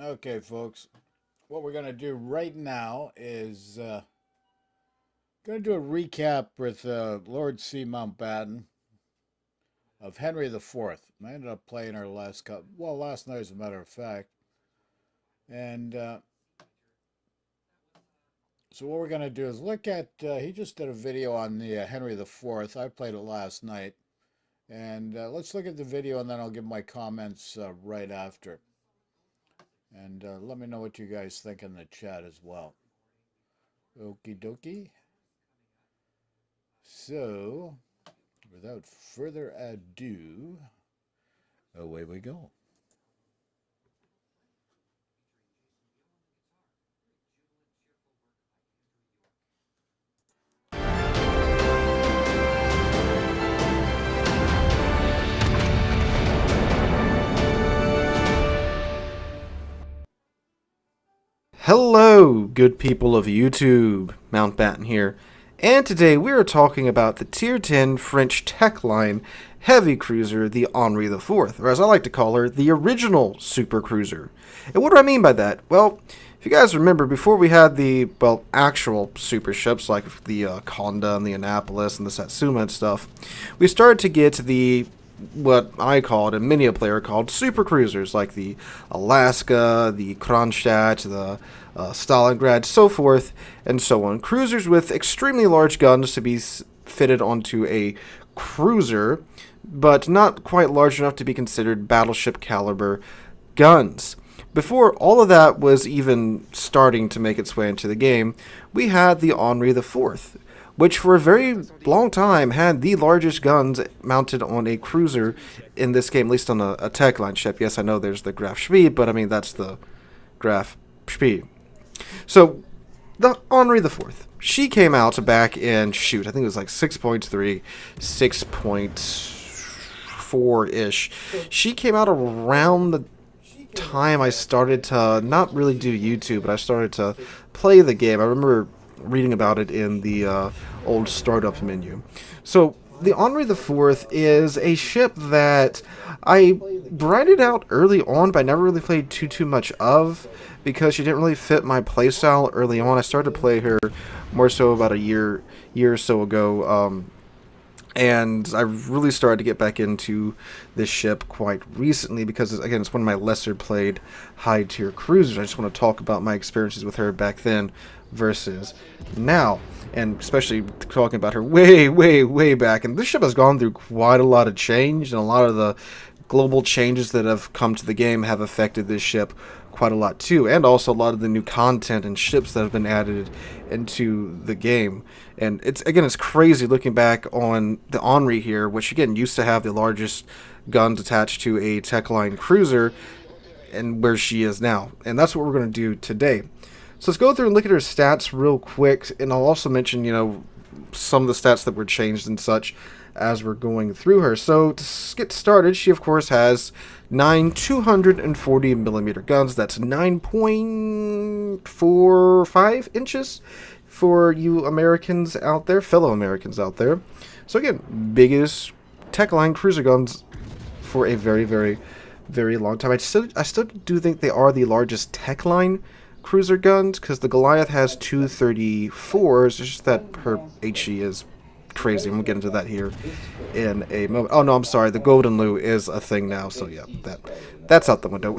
Okay, folks, what we're going to do right now is going to do a recap with Lord C. Mountbatten of Henry IV. I ended up playing her last night, as a matter of fact. And so what we're going to do is look at, he just did a video on the Henry IV. I played it last night. And let's look at the video and then I'll give my comments right after. And let me know what you guys think in the chat as well. Okie dokie. So, without further ado, away we go. Hello, good people of YouTube. Mountbatten here, and today we are talking about the Tier 10 French tech line heavy cruiser, the Henri IV, or as I like to call her, the original super cruiser. And what do I mean by that? Well, if you guys remember, before we had the, actual super ships like the Conda and the Annapolis and the Satsuma and stuff, we started to get the what I called and many a player called super cruisers like the Alaska, the Kronstadt, the Stalingrad, so forth and so on. Cruisers with extremely large guns to be fitted onto a cruiser, but not quite large enough to be considered battleship caliber guns. Before all of that was even starting to make its way into the game, we had the Henri IV, which for a very long time had the largest guns mounted on a cruiser in this game, at least on a tech line ship. Yes, I know there's the Graf Spee, but I mean, that's the Graf Spee. So, the Henri IV. She came out back in, I think it was like 6.3, 6.4-ish. She came out around the time I started to not really do YouTube, but I started to play the game. I remember reading about it in the old startup menu. So the Henri IV is a ship that I grinded out early on, but I never really played too much of because she didn't really fit my playstyle early on. I started to play her more so about a year or so ago. And I really started to get back into this ship quite recently because, again, it's one of my lesser played high tier cruisers. I just want to talk about my experiences with her back then versus now. And especially talking about her way back. And this ship has gone through quite a lot of change, and a lot of the global changes that have come to the game have affected this ship quite a lot too, and also a lot of the new content and ships that have been added into the game. And it's crazy looking back on the Henri here, which again used to have the largest guns attached to a tech line cruiser, and where she is now. And that's what we're going to do today. So let's go through and look at her stats real quick, and I'll also mention, some of the stats that were changed and such as we're going through her. So to get started, she of course has 9 240 millimeter guns. That's 9.45 inches for you Americans out there, fellow Americans out there. So again, biggest tech line cruiser guns for a very long time. I still do think they are the largest tech line cruiser guns, because the Goliath has 234s. It's just that her HE is crazy. I'm gonna get into that here in a moment. Oh no, I'm sorry. The Golden Lou is a thing now, so yeah, that's out the window.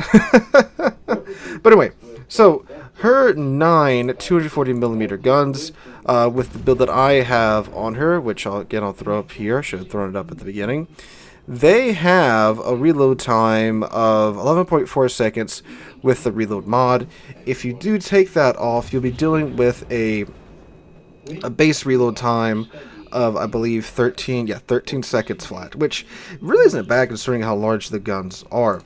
But anyway, so her 9 240 millimeter guns, with the build that I have on her, which I'll throw up here. I should have thrown it up at the beginning. They have a reload time of 11.4 seconds with the reload mod. If you do take that off, you'll be dealing with a base reload time of, I believe, 13 seconds flat, which really isn't bad considering how large the guns are.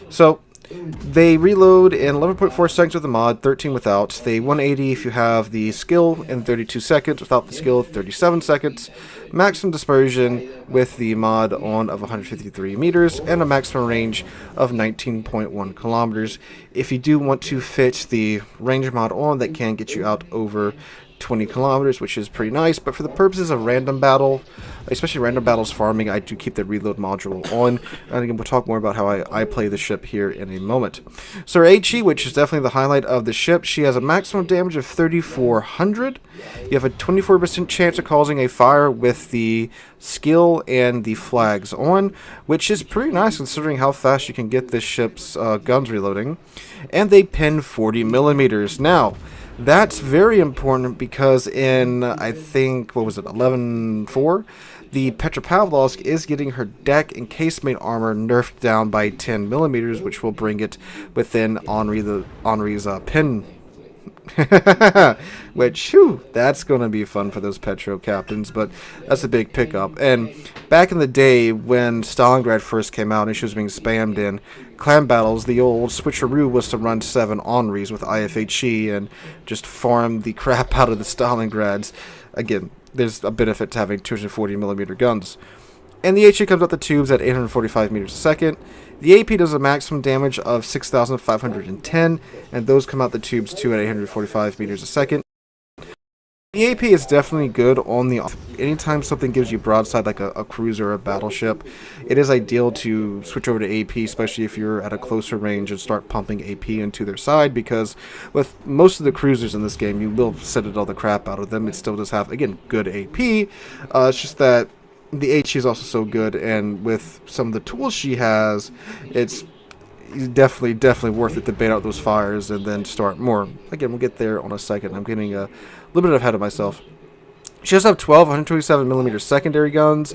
So they reload in 11.4 seconds with the mod, 13 without. They 180 if you have the skill in 32 seconds, without the skill 37 seconds. Maximum dispersion with the mod on of 153 meters, and a maximum range of 19.1 kilometers. If you do want to fit the range mod on, that can get you out over 20 kilometers, which is pretty nice. But for the purposes of random battle, especially random battles farming, I do keep the reload module on. And again, we'll talk more about how I play the ship here in a moment. So her HE, which is definitely the highlight of the ship, she has a maximum damage of 3,400. You have a 24% chance of causing a fire with the skill and the flags on, which is pretty nice considering how fast you can get this ship's guns reloading. And they pin 40 millimeters. Now, that's very important because in, I think, what was it, 11.4, the Petropavlovsk is getting her deck and casemate armor nerfed down by 10 millimeters, which will bring it within Henri's pin. Which, whew, that's going to be fun for those Petro captains, but that's a big pickup. And back in the day when Stalingrad first came out and she was being spammed in clan battles, the old switcheroo was to run 7 Henris with IFHE and just farm the crap out of the Stalingrads. Again, there's a benefit to having 240mm guns. And the HE comes out the tubes at 845 meters a second. The AP does a maximum damage of 6,510, and those come out the tubes too at 845 meters a second. The AP is definitely good on the anytime something gives you broadside like a cruiser or a battleship. It is ideal to switch over to AP, especially if you're at a closer range and start pumping AP into their side, because with most of the cruisers in this game, you will citadel the crap out of them. It still does have, again, good AP. It's just that the HE is also so good, and with some of the tools she has, it's definitely worth it to bait out those fires and then start more. Again, we'll get there on a second. I'm getting a little bit ahead of myself. She does have 12 127mm secondary guns.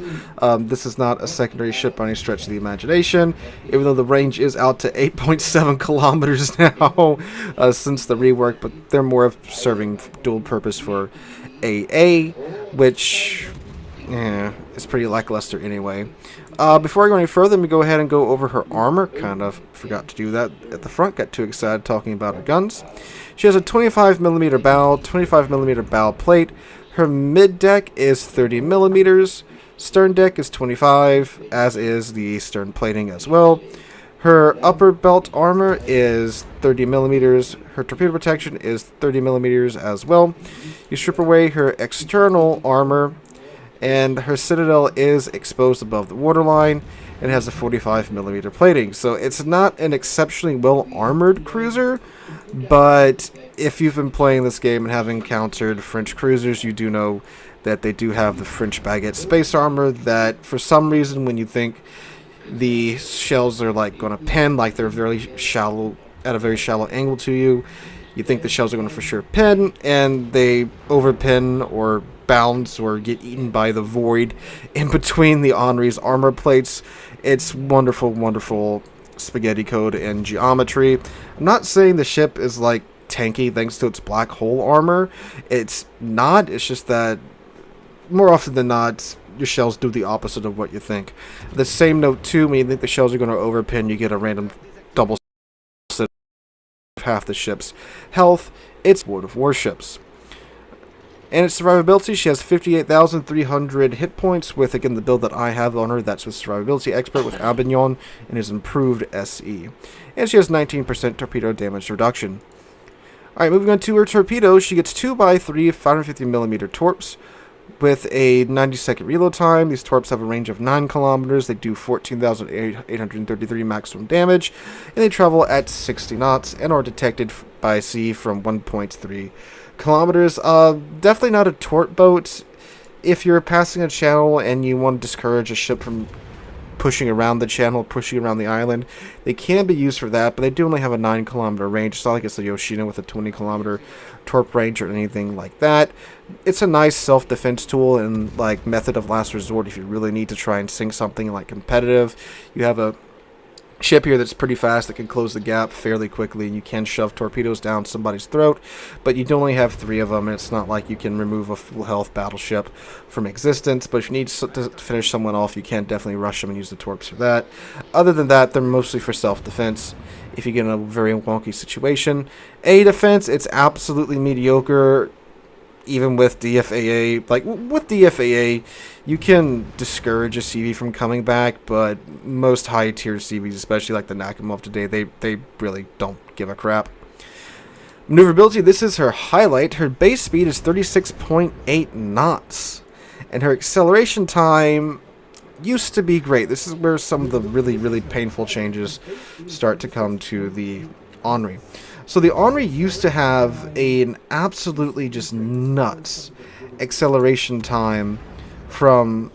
This is not a secondary ship by any stretch of the imagination, even though the range is out to 8.7 kilometers now since the rework, but they're more of serving dual purpose for AA, which it's pretty lackluster anyway. Before I go any further, let me go ahead and go over her armor. Kind of forgot to do that at the front. Got too excited talking about her guns. She has a 25mm bow, 25mm bow plate. Her mid deck is 30mm. Stern deck is 25, as is the stern plating as well. Her upper belt armor is 30mm. Her torpedo protection is 30mm as well. You strip away her external armor, and her citadel is exposed above the waterline and has a 45mm plating. So it's not an exceptionally well armored cruiser, but if you've been playing this game and have encountered French cruisers, you do know that they do have the French baguette space armor that for some reason when you think the shells are like going to pin, like they're very shallow, at a very shallow angle to you, you think the shells are going to for sure pin, and they overpin or bounce or get eaten by the void in between the Henri's armor plates. It's wonderful, wonderful spaghetti code and geometry. I'm not saying the ship is like tanky thanks to its black hole armor. It's not. It's just that more often than not, your shells do the opposite of what you think. The same note too, when you think the shells are going to overpin, you get a random double set of half the ship's health. It's World of Warships. And its survivability, she has 58,300 hit points with, again, the build that I have on her. That's with Survivability Expert with Abignon and his improved SE. And she has 19% torpedo damage reduction. Alright, moving on to her torpedoes. She gets 2x3 550mm torps with a 90-second reload time. These torps have a range of 9 kilometers. They do 14,833 maximum damage. And they travel at 60 knots and are detected by sea from 1.3 kilometers. Definitely not a torp boat. If you're passing a channel and you want to discourage a ship from pushing around the channel, pushing around the island, they can be used for that, but they do only have a 9-kilometer range. It's not like it's a Yoshino with a 20-kilometer torp range or anything like that. It's a nice self-defense tool and like method of last resort if you really need to try and sink something like competitive. You have a ship here that's pretty fast that can close the gap fairly quickly, and you can shove torpedoes down somebody's throat, but you only have 3 of them, and it's not like you can remove a full health battleship from existence. But if you need to finish someone off, you can definitely rush them and use the torps for that. Other than that, they're mostly for self-defense if you get in a very wonky situation. A defense, it's absolutely mediocre. Even with DFAA, like with DFAA, you can discourage a CV from coming back, but most high-tier CVs, especially like the Nakamov today, they really don't give a crap. Maneuverability, this is her highlight. Her base speed is 36.8 knots. And her acceleration time used to be great. This is where some of the really, really painful changes start to come to the Henri. So the Henri used to have an absolutely just nuts acceleration time from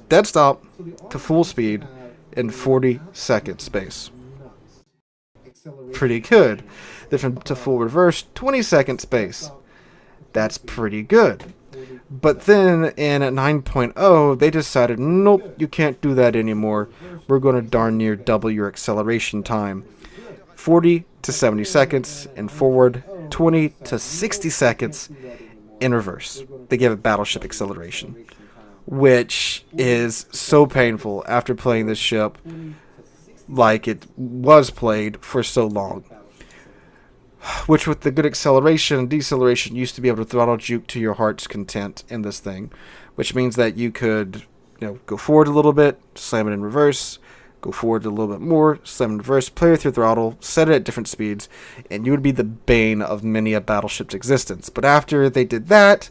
dead stop to full speed in 40-second space. Pretty good. Then to full reverse, 20-second space. That's pretty good. But then in 9.0, they decided, nope, you can't do that anymore. We're going to darn near double your acceleration time. 40 to 70 seconds in forward, 20 to 60 seconds in reverse. They gave it battleship acceleration, which is so painful after playing this ship like it was played for so long. Which, with the good acceleration and deceleration, used to be able to throttle juke to your heart's content in this thing, which means that you could, go forward a little bit, slam it in reverse, go forward a little bit more, slam it in reverse, play with your throttle, set it at different speeds, and you would be the bane of many a battleship's existence. But after they did that,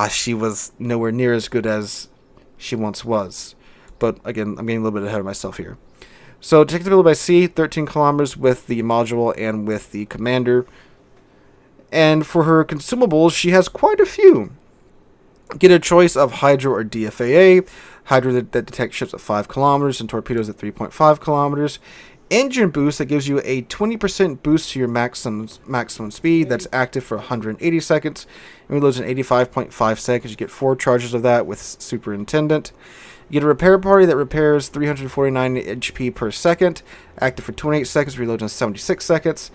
she was nowhere near as good as she once was. But again, I'm getting a little bit ahead of myself here. So, take the by sea, 13 kilometers with the module and with the commander. And for her consumables, she has quite a few. Get a choice of Hydro or DFAA. Hydro that detects ships at 5 kilometers and torpedoes at 3.5 kilometers. Engine boost that gives you a 20% boost to your maximum speed. That's active for 180 seconds. And reloads in 85.5 seconds. You get 4 charges of that with Superintendent. You get a repair party that repairs 349 HP per second, active for 28 seconds, reloads in 76 seconds.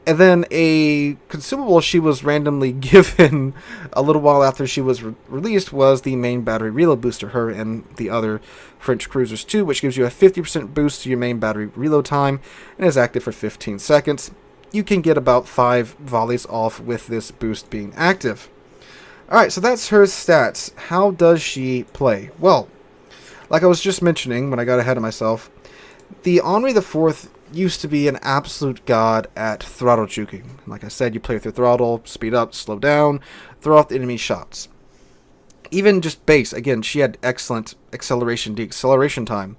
And then a consumable she was randomly given a little while after she was released was the main battery reload booster, her and the other French cruisers too, which gives you a 50% boost to your main battery reload time and is active for 15 seconds. You can get about 5 volleys off with this boost being active. Alright, so that's her stats. How does she play? Well, like I was just mentioning when I got ahead of myself, the Henri IV used to be an absolute god at throttle juking. Like I said, you play with your throttle, speed up, slow down, throw off the enemy shots. Even just base, again, she had excellent acceleration, deceleration time.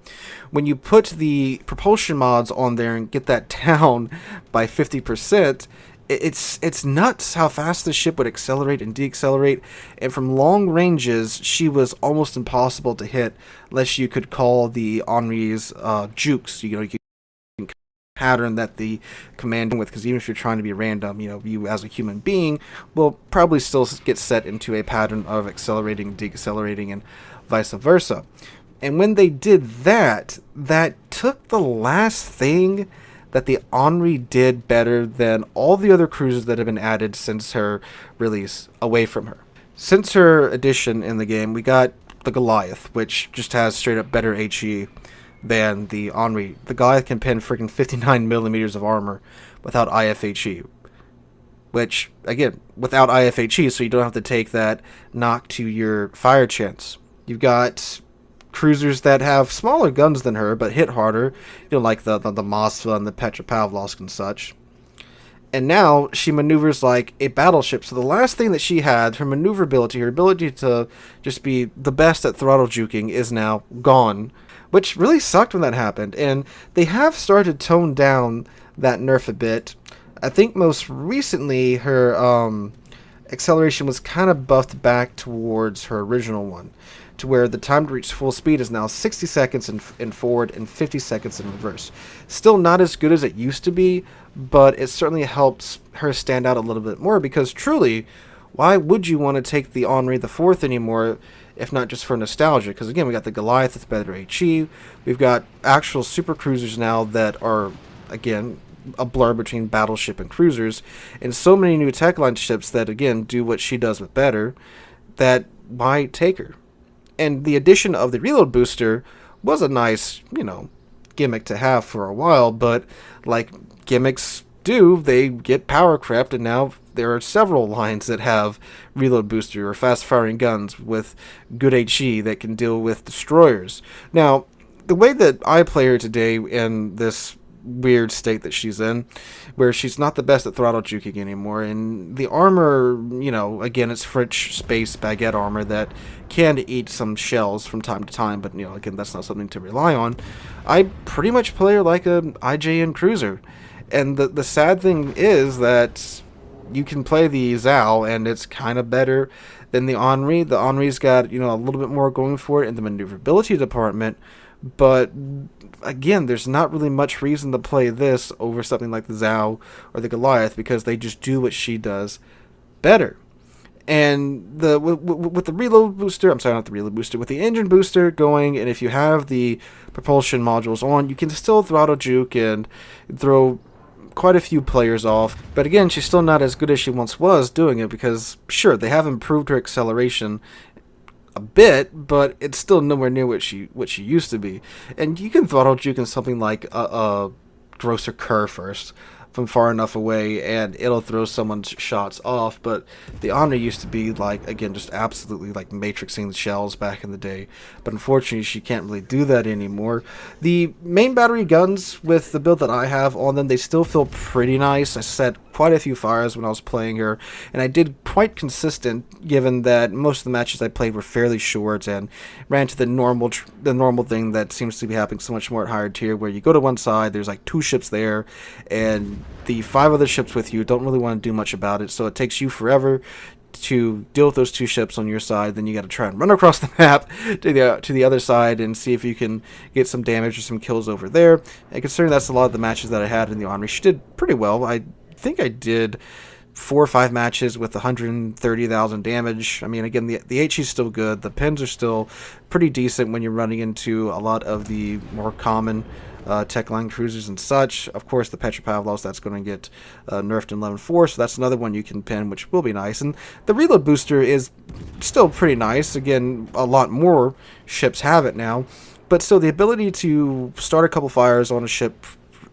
When you put the propulsion mods on there and get that down by 50%, it's nuts how fast the ship would accelerate and decelerate, and from long ranges she was almost impossible to hit unless you could call the Henri's jukes. You can pattern that the command with, because even if you're trying to be random, you as a human being will probably still get set into a pattern of accelerating, decelerating, and vice versa. And when they did that, that took the last thing that the Henri did better than all the other cruisers that have been added since her release away from her. Since her addition in the game, we got the Goliath, which just has straight up better HE than the Henri. The Goliath can pin freaking 59 millimeters of armor without IFHE, which, again, without IFHE, so you don't have to take that knock to your fire chance. You've got cruisers that have smaller guns than her but hit harder, like the Moskva and the Petropavlovsk and such. And now she maneuvers like a battleship. So the last thing that she had, her maneuverability, her ability to just be the best at throttle juking, is now gone, which really sucked when that happened. And they have started to tone down that nerf a bit. I think most recently her acceleration was kind of buffed back towards her original one, to where the time to reach full speed is now 60 seconds in forward and 50 seconds in reverse. Still not as good as it used to be, but it certainly helps her stand out a little bit more, because truly, why would you want to take the Henri IV anymore if not just for nostalgia? Because again, we got the Goliath with better HE, we've got actual super cruisers now that are, again, a blur between battleship and cruisers, and so many new tech line ships that, again, do what she does but better, that why take her? And the addition of the reload booster was a nice, gimmick to have for a while, but like gimmicks do, they get power crept, and now there are several lines that have reload booster or fast-firing guns with good HE that can deal with destroyers. Now, the way that I play her today in this weird state that she's in, where she's not the best at throttle juking anymore. And the armor, again, it's French space baguette armor that can eat some shells from time to time, but again, that's not something to rely on. I pretty much play her like a IJN cruiser, and the sad thing is that you can play the Zhao, and it's kind of better than the Henri. The Henri's got a little bit more going for it in the maneuverability department, but again, there's not really much reason to play this over something like the Zhao or the Goliath because they just do what she does better. And with the reload booster, I'm sorry, not the reload booster, with the engine booster going, and if you have the propulsion modules on, you can still throttle juke and throw quite a few players off. But again, she's still not as good as she once was doing it because, sure, they have improved her acceleration a bit, but it's still nowhere near what she used to be. And you can throttle juke in something like a Grosser Kerr first from far enough away, and it'll throw someone's shots off. But the Honor used to be like, again, just absolutely like matrixing the shells back in the day. But unfortunately, she can't really do that anymore. The main battery guns with the build that I have on them, they still feel pretty nice. I set quite a few fires when I was playing her, and I did quite consistent given that most of the matches I played were fairly short and ran to the normal thing that seems to be happening so much more at higher tier, where you go to one side, there's like 2 ships there, and the 5 other ships with you don't really want to do much about it, so it takes you forever to deal with those 2 ships on your side. Then you got to try and run across the map to the other side and see if you can get some damage or some kills over there. And considering that's a lot of the matches that I had in the Armory, she did pretty well. I think I did 4 or 5 matches with 130,000 damage. I mean, again, the HE is still good. The pins are still pretty decent when you're running into a lot of the more common tech line cruisers and such. Of course, the Petropavlovs, that's going to get nerfed in 11.4, so that's another one you can pin, which will be nice. And the reload booster is still pretty nice. Again, a lot more ships have it now, but still, the ability to start a couple fires on a ship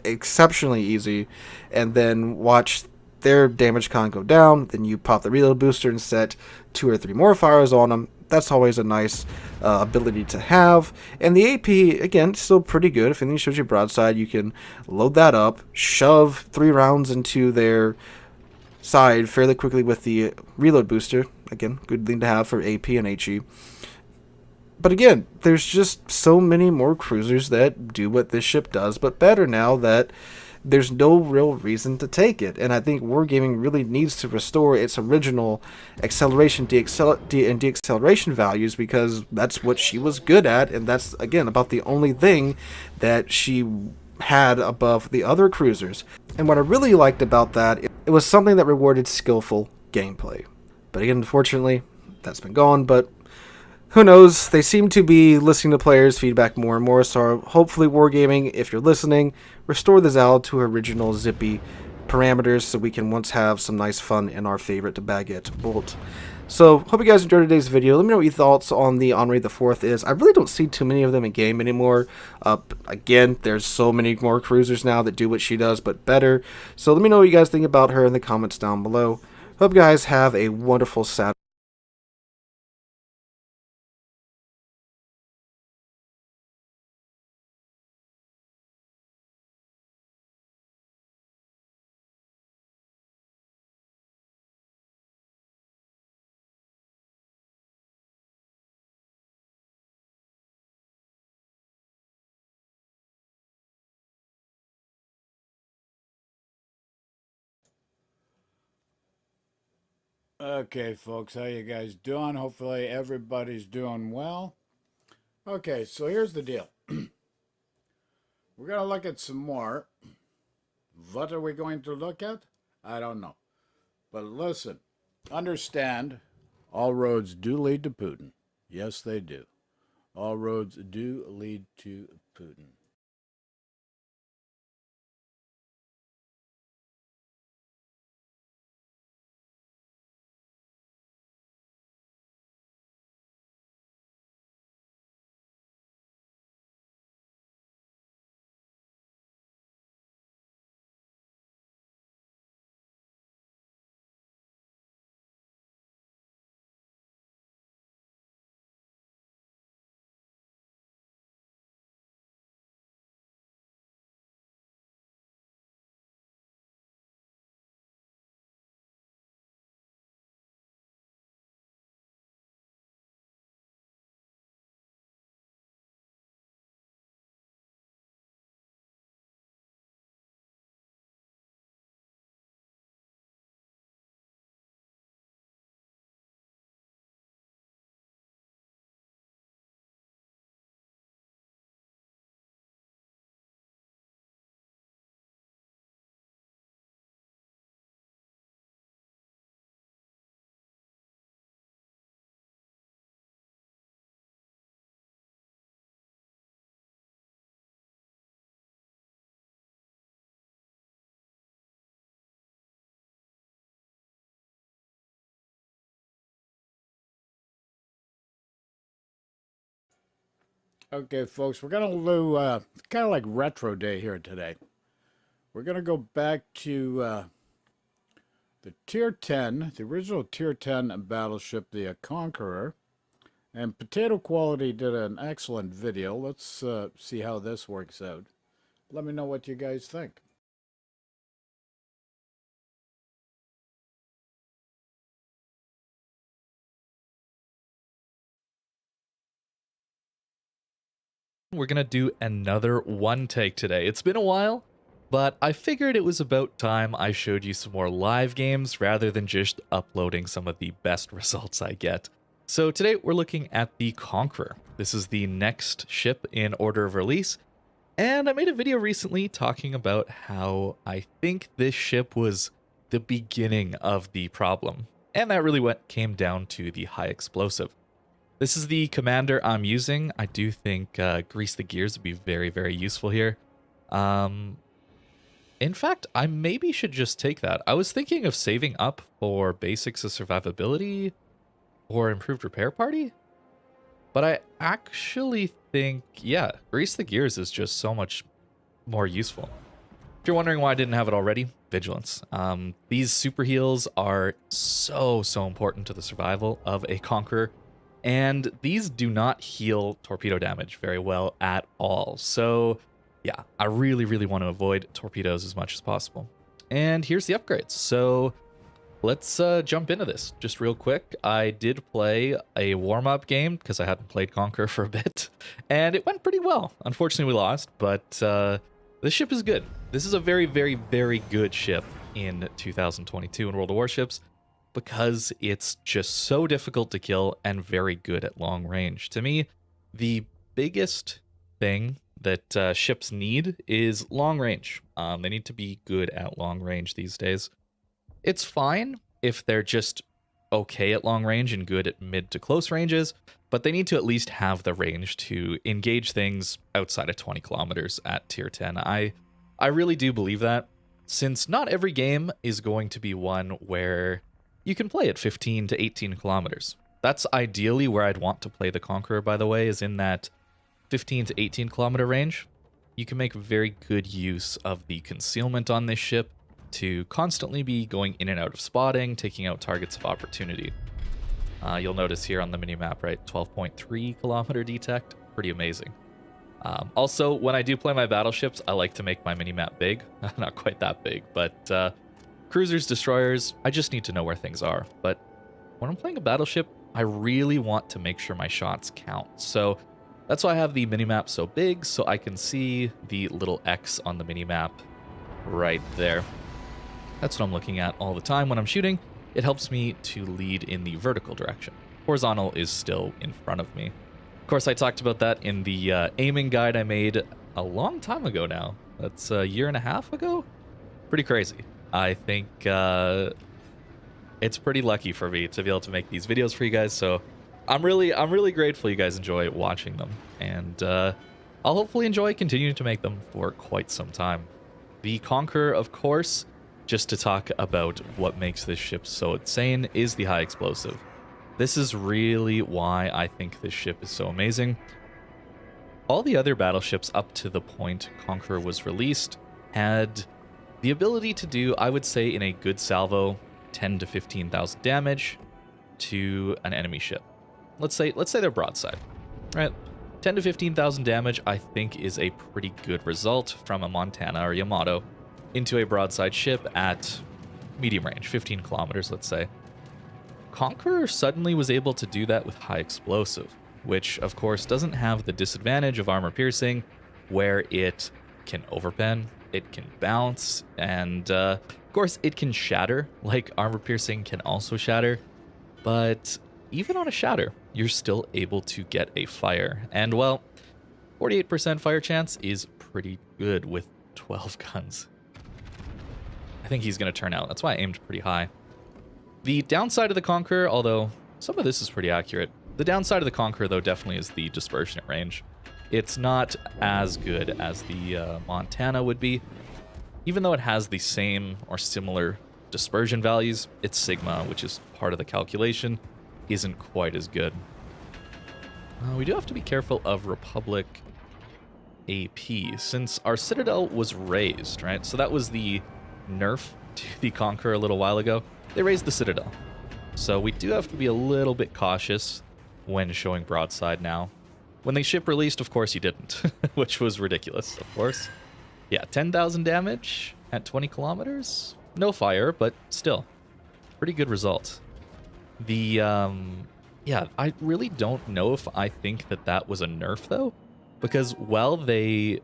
exceptionally easy, and then watch their damage con go down, then you pop the reload booster and set 2 or 3 more fires on them. That's always a nice ability to have. And the AP, again, still pretty good. If anything shows you broadside, you can load that up, shove 3 rounds into their side fairly quickly with the reload booster. Again, good thing to have for AP and HE. But again, there's just so many more cruisers that do what this ship does, but better now that there's no real reason to take it. And I think Wargaming really needs to restore its original acceleration, and deacceleration values, because that's what she was good at, and that's, again, about the only thing that she had above the other cruisers. And what I really liked about that, it was something that rewarded skillful gameplay. But again, unfortunately, that's been gone, but who knows? They seem to be listening to players' feedback more and more, so hopefully Wargaming, if you're listening, restore the Zal to her original zippy parameters so we can once have some nice fun in our favorite baguette bolt. So, hope you guys enjoyed today's video. Let me know what your thoughts on the Henri IV is. I really don't see too many of them in game anymore. Again, there's so many more cruisers now that do what she does, but better. So let me know what you guys think about her in the comments down below. Hope you guys have a wonderful Saturday. Okay, folks, how you guys doing? Hopefully everybody's doing well. Okay, so here's the deal. We're going to look at some more. What are we going to look at? I don't know. But listen, understand, all roads do lead to Putin. Yes, they do. All roads do lead to Putin. Okay, folks, we're gonna do kind of like retro day here today. We're gonna go back to the Tier 10, the original Tier 10 battleship, the Conqueror. And Potato Quality did an excellent video. Let's see how this works out. Let me know what you guys think. We're going to do another one take today. It's been a while, but I figured it was about time I showed you some more live games rather than just uploading some of the best results I get. So today we're looking at the Conqueror. This is the next ship in order of release, and I made a video recently talking about how I think this ship was the beginning of the problem, and that really came down to the high explosive. This is the commander I'm using. I do think Grease the Gears would be very, very useful here. In fact, I maybe should just take that. I was thinking of saving up for Basics of Survivability or Improved Repair Party. But I actually think, yeah, Grease the Gears is just so much more useful. If you're wondering why I didn't have it already, Vigilance. These super heals are so important to the survival of a Conqueror. And these do not heal torpedo damage very well at all. So yeah, I really want to avoid torpedoes as much as possible. And here's the upgrades. So let's jump into this just real quick. I did play a warm-up game because I hadn't played Conqueror for a bit, and it went pretty well. Unfortunately, we lost, but this ship is good. This is a very good ship in 2022 in World of Warships, because it's just so difficult to kill and very good at long range. To me, the biggest thing that ships need is long range. They need to be good at long range these days. It's fine if they're just okay at long range and good at mid to close ranges, but they need to at least have the range to engage things outside of 20 kilometers at tier 10. I really do believe that, since not every game is going to be one where you can play at 15 to 18 kilometers. That's ideally where I'd want to play the Conqueror, by the way, is in that 15 to 18 kilometer range. You can make very good use of the concealment on this ship to constantly be going in and out of spotting, taking out targets of opportunity. You'll notice here on the minimap, right, 12.3 kilometer detect, pretty amazing. Also, when I do play my battleships, I like to make my minimap big. Not quite that big, but cruisers, destroyers, I just need to know where things are. But when I'm playing a battleship, I really want to make sure my shots count. So that's why I have the minimap so big, so I can see the little X on the minimap right there. That's what I'm looking at all the time when I'm shooting. It helps me to lead in the vertical direction. Horizontal is still in front of me. Of course, I talked about that in the aiming guide I made a long time ago now. That's a year and a half ago? Pretty crazy. I think it's pretty lucky for me to be able to make these videos for you guys, so I'm really grateful you guys enjoy watching them, and I'll hopefully enjoy continuing to make them for quite some time. The Conqueror, of course, just to talk about what makes this ship so insane, is the high explosive. This is really why I think this ship is so amazing. All the other battleships up to the point Conqueror was released had the ability to do, I would say, in a good salvo, 10 to 15,000 damage to an enemy ship. Let's say they're broadside, right? 10 to 15,000 damage, I think, is a pretty good result from a Montana or Yamato into a broadside ship at medium range, 15 kilometers, let's say. Conqueror suddenly was able to do that with high explosive, which, of course, doesn't have the disadvantage of armor piercing, where it can overpen, it can bounce, and of course it can shatter, like armor piercing can also shatter. But even on a shatter, you're still able to get a fire. And well, 48% fire chance is pretty good with 12 guns. I think he's going to turn out. That's why I aimed pretty high. The downside of the Conqueror, although some of this is pretty accurate, the downside of the Conqueror, though, definitely is the dispersion at range. It's not as good as the Montana would be. Even though it has the same or similar dispersion values, its sigma, which is part of the calculation, isn't quite as good. We do have to be careful of Republic AP, since our Citadel was raised, right? So that was the nerf to the Conqueror a little while ago. They raised the Citadel. So we do have to be a little bit cautious when showing broadside now. When the ship released, of course, you didn't, which was ridiculous, of course. Yeah, 10,000 damage at 20 kilometers. No fire, but still, pretty good result. Yeah, I really don't know if I think that that was a nerf, though, because while they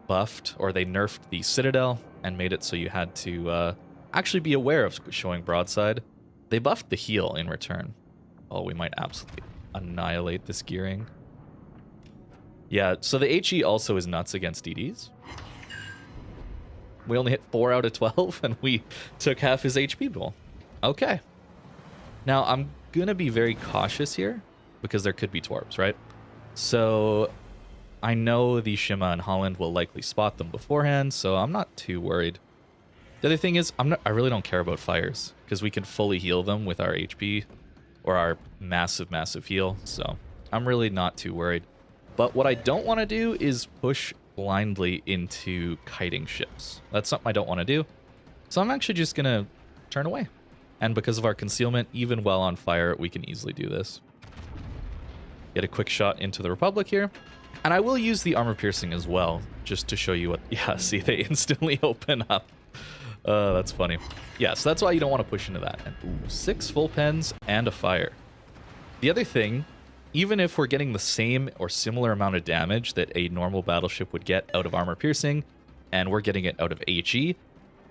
buffed, or they nerfed the Citadel and made it so you had to actually be aware of showing broadside, they buffed the heal in return. Oh, we might absolutely annihilate this gearing. Yeah, so the HE also is nuts against DDs. We only hit 4 out of 12, and we took half his HP pool. Okay. Now, I'm going to be very cautious here, because there could be torps, right? So, I know the Shima and Holland will likely spot them beforehand, so I'm not too worried. The other thing is, I really don't care about fires, because we can fully heal them with our HP, or our massive, massive heal, so I'm really not too worried. But what I don't want to do is push blindly into kiting ships. That's something I don't want to do. So I'm actually just going to turn away. And because of our concealment, even while on fire, we can easily do this. Get a quick shot into the Republic here. And I will use the armor piercing as well, just to show you what... Yeah, see, they instantly open up. That's funny. Yeah, so that's why you don't want to push into that. And, ooh, 6 full pens and a fire. The other thing, even if we're getting the same or similar amount of damage that a normal battleship would get out of armor piercing, and we're getting it out of HE,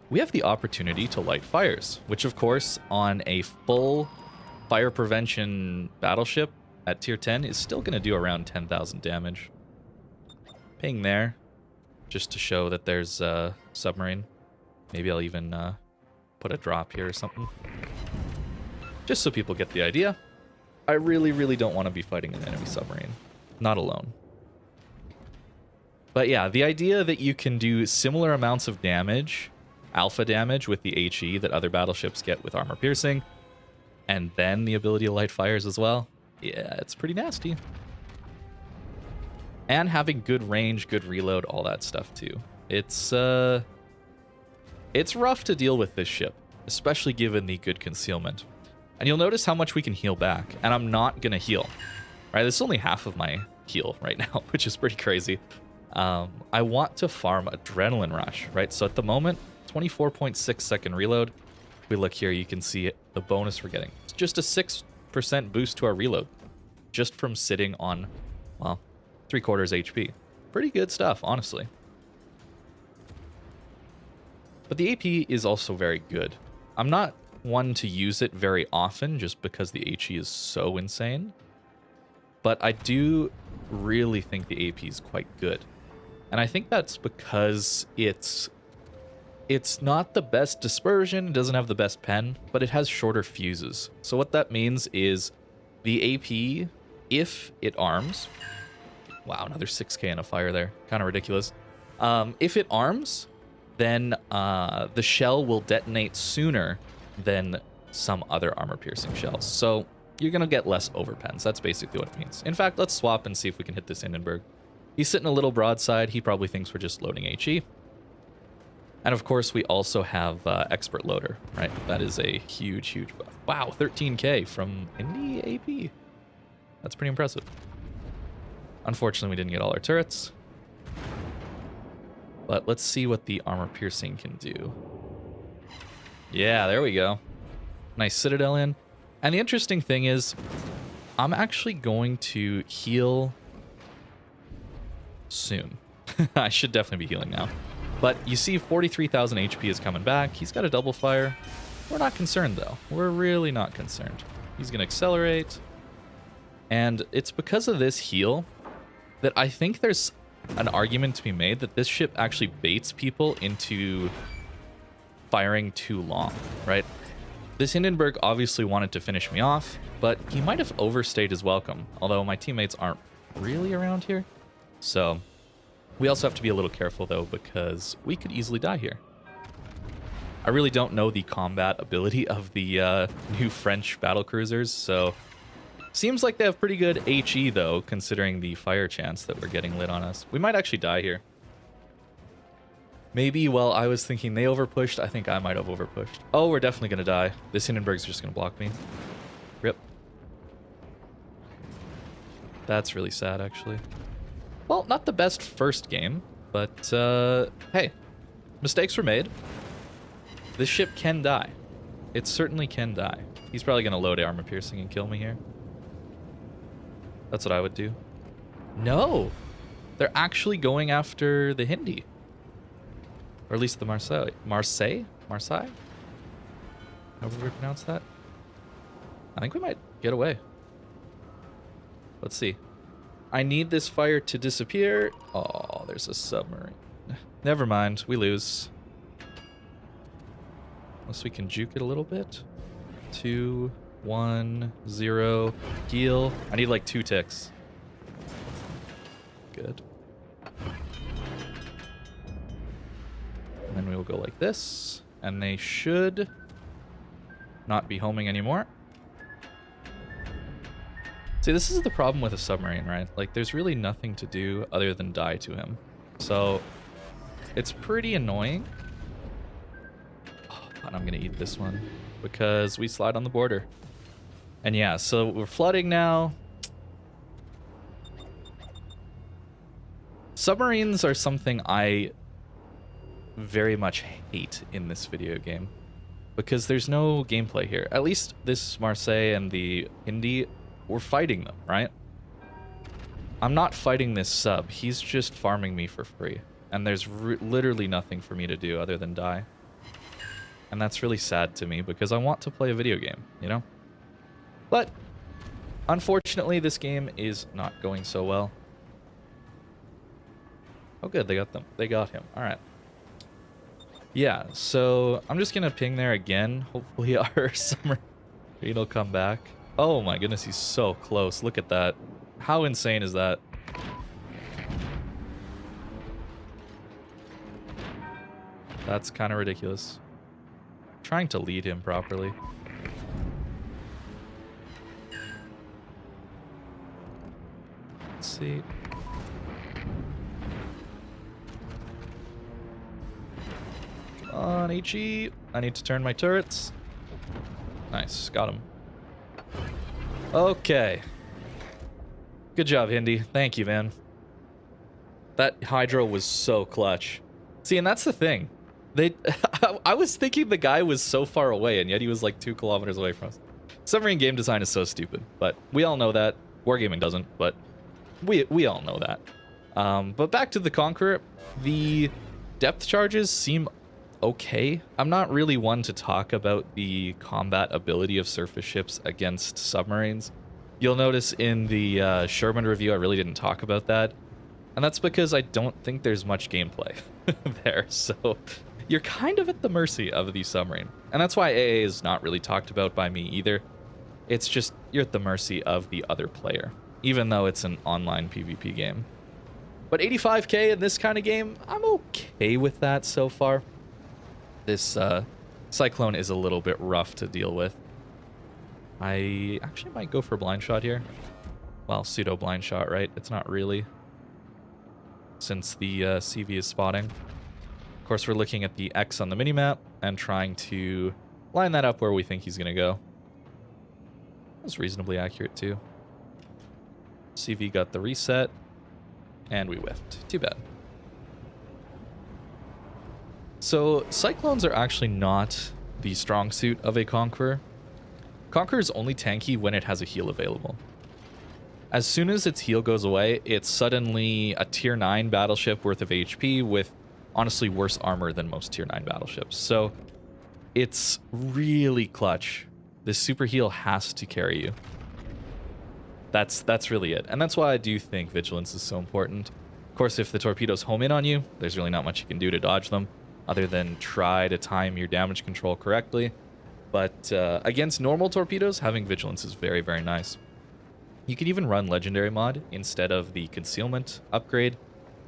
we have the opportunity to light fires, which of course on a full fire prevention battleship at tier 10 is still going to do around 10,000 damage. Ping there, just to show that there's a submarine. Maybe I'll even put a drop here or something. Just so people get the idea. I really, really don't want to be fighting an enemy submarine. Not alone. But yeah, the idea that you can do similar amounts of damage, alpha damage with the HE that other battleships get with armor piercing, and then the ability to light fires as well, yeah, it's pretty nasty. And having good range, good reload, all that stuff too. It's rough to deal with this ship, especially given the good concealment. And you'll notice how much we can heal back, and I'm not going to heal. Right, this is only half of my heal right now, which is pretty crazy. I want to farm Adrenaline Rush, right? So at the moment, 24.6 second reload. If we look here, you can see it, the bonus we're getting. It's just a 6% boost to our reload, just from sitting on, well, 3/4 HP. Pretty good stuff, honestly. But the AP is also very good. I'm not one to use it very often just because the HE is so insane. But I do really think the AP is quite good. And I think that's because it's not the best dispersion, it doesn't have the best pen, but it has shorter fuses. So what that means is the AP, if it arms... Wow, another 6k in a fire there. Kind of ridiculous. If it arms, then the shell will detonate sooner than some other armor-piercing shells. So you're going to get less overpens. That's basically what it means. In fact, let's swap and see if we can hit this Hindenburg. He's sitting a little broadside. He probably thinks we're just loading HE. And of course, we also have Expert Loader, right? That is a huge, huge buff. Wow, 13k from Indy AP. That's pretty impressive. Unfortunately, we didn't get all our turrets. But let's see what the armor piercing can do. Yeah, there we go. Nice Citadel in. And the interesting thing is, I'm actually going to heal soon. I should definitely be healing now. But you see 43,000 HP is coming back. He's got a double fire. We're not concerned, though. We're really not concerned. He's going to accelerate. And it's because of this heal that I think there's an argument to be made that this ship actually baits people into firing too long, right? This Hindenburg obviously wanted to finish me off, but he might have overstayed his welcome, although my teammates aren't really around here. So we also have to be a little careful, though, because we could easily die here. I really don't know the combat ability of the new French battlecruisers, so Seems like they have pretty good HE, though, considering the fire chance that we're getting lit on us. We might actually die here. Maybe, well, I was thinking they overpushed. I think I might have overpushed. Oh, we're definitely going to die. This Hindenburg's just going to block me. Rip. That's really sad, actually. Well, not the best first game, but, hey. Mistakes were made. This ship can die. It certainly can die. He's probably going to load armor piercing and kill me here. That's what I would do. No! They're actually going after the Hindi. Or at least the Marseille. Marseille? Marseille? However we pronounce that. I think we might get away. Let's see. I need this fire to disappear. Oh, there's a submarine. Never mind. We lose. Unless we can juke it a little bit. 2, 1, 0. Heal. I need like 2 ticks. Good. And then we will go like this. And they should not be homing anymore. See, this is the problem with a submarine, right? Like, there's really nothing to do other than die to him. So, it's pretty annoying. Oh, and I'm gonna eat this one because we slide on the border. And yeah, so we're flooding now. Submarines are something I very much hate in this video game because there's no gameplay here. At least this Marseille and the Hindi, we're fighting them, right? I'm not fighting this sub. He's just farming me for free. And there's literally nothing for me to do other than die. And that's really sad to me because I want to play a video game, you know? But unfortunately, this game is not going so well. Oh, good. They got them. They got him. All right. Yeah, so I'm just going to ping there again. Hopefully our submarine will come back. Oh my goodness, he's so close. Look at that. How insane is that? That's kind of ridiculous. Trying to lead him properly. Let's see. Come on, HE. I need to turn my turrets. Nice, got him. Okay. Good job, Hindi. Thank you, man. That Hydro was so clutch. See, and that's the thing. I was thinking the guy was so far away, and yet he was like 2 kilometers away from us. Submarine game design is so stupid, but we all know that. Wargaming doesn't, but we all know that. But back to the Conqueror, the depth charges seem okay. I'm not really one to talk about the combat ability of surface ships against submarines. You'll notice in the Sherman review, I really didn't talk about that. And that's because I don't think there's much gameplay there. So you're kind of at the mercy of the submarine. And that's why AA is not really talked about by me either. It's just you're at the mercy of the other player, even though it's an online PvP game. But 85k in this kind of game, I'm okay with that so far. This Cyclone is a little bit rough to deal with. I actually might go for blind shot here. Well, pseudo blind shot, right? It's not really, since the CV is spotting. Of course, we're looking at the X on the minimap and trying to line that up where we think he's going to go. That's reasonably accurate, too. CV got the reset, and we whiffed. Too bad. So, Cyclones are actually not the strong suit of a Conqueror. Conqueror is only tanky when it has a heal available. As soon as its heal goes away, it's suddenly a tier 9 battleship worth of HP with honestly worse armor than most tier 9 battleships. So it's really clutch. This super heal has to carry you. That's really it. And that's why I do think vigilance is so important. Of course, if the torpedoes home in on you, there's really not much you can do to dodge them other than try to time your damage control correctly. But against normal torpedoes, having vigilance is very, very nice. You could even run Legendary mod instead of the concealment upgrade,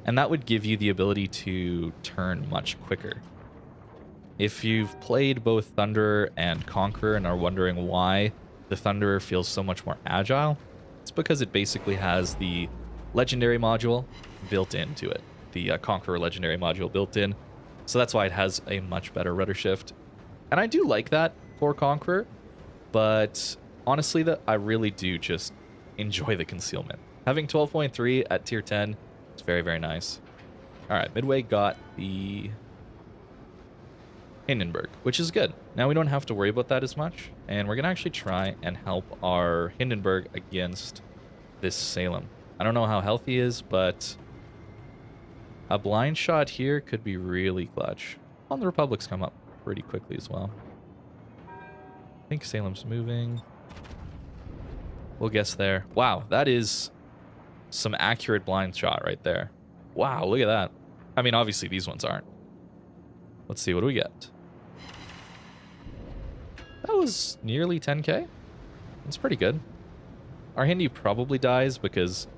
and that would give you the ability to turn much quicker. If you've played both Thunderer and Conqueror and are wondering why the Thunderer feels so much more agile. It's because it basically has the legendary module built into it, the Conqueror legendary module built in. So that's why it has a much better rudder shift. And I do like that for Conqueror, but honestly, I really do just enjoy the concealment. Having 12.3 at tier 10 is very, very nice. All right, Midway got the Hindenburg, which is good. Now we don't have to worry about that as much, and we're going to actually try and help our Hindenburg against this Salem. I don't know how healthy he is, but a blind shot here could be really clutch. Well, the Republic's come up pretty quickly as well. I think Salem's moving. We'll guess there. Wow, that is some accurate blind shot right there. Wow, look at that. I mean, obviously these ones aren't. Let's see, what do we get? That was nearly 10k. That's pretty good. Our Hindi probably dies because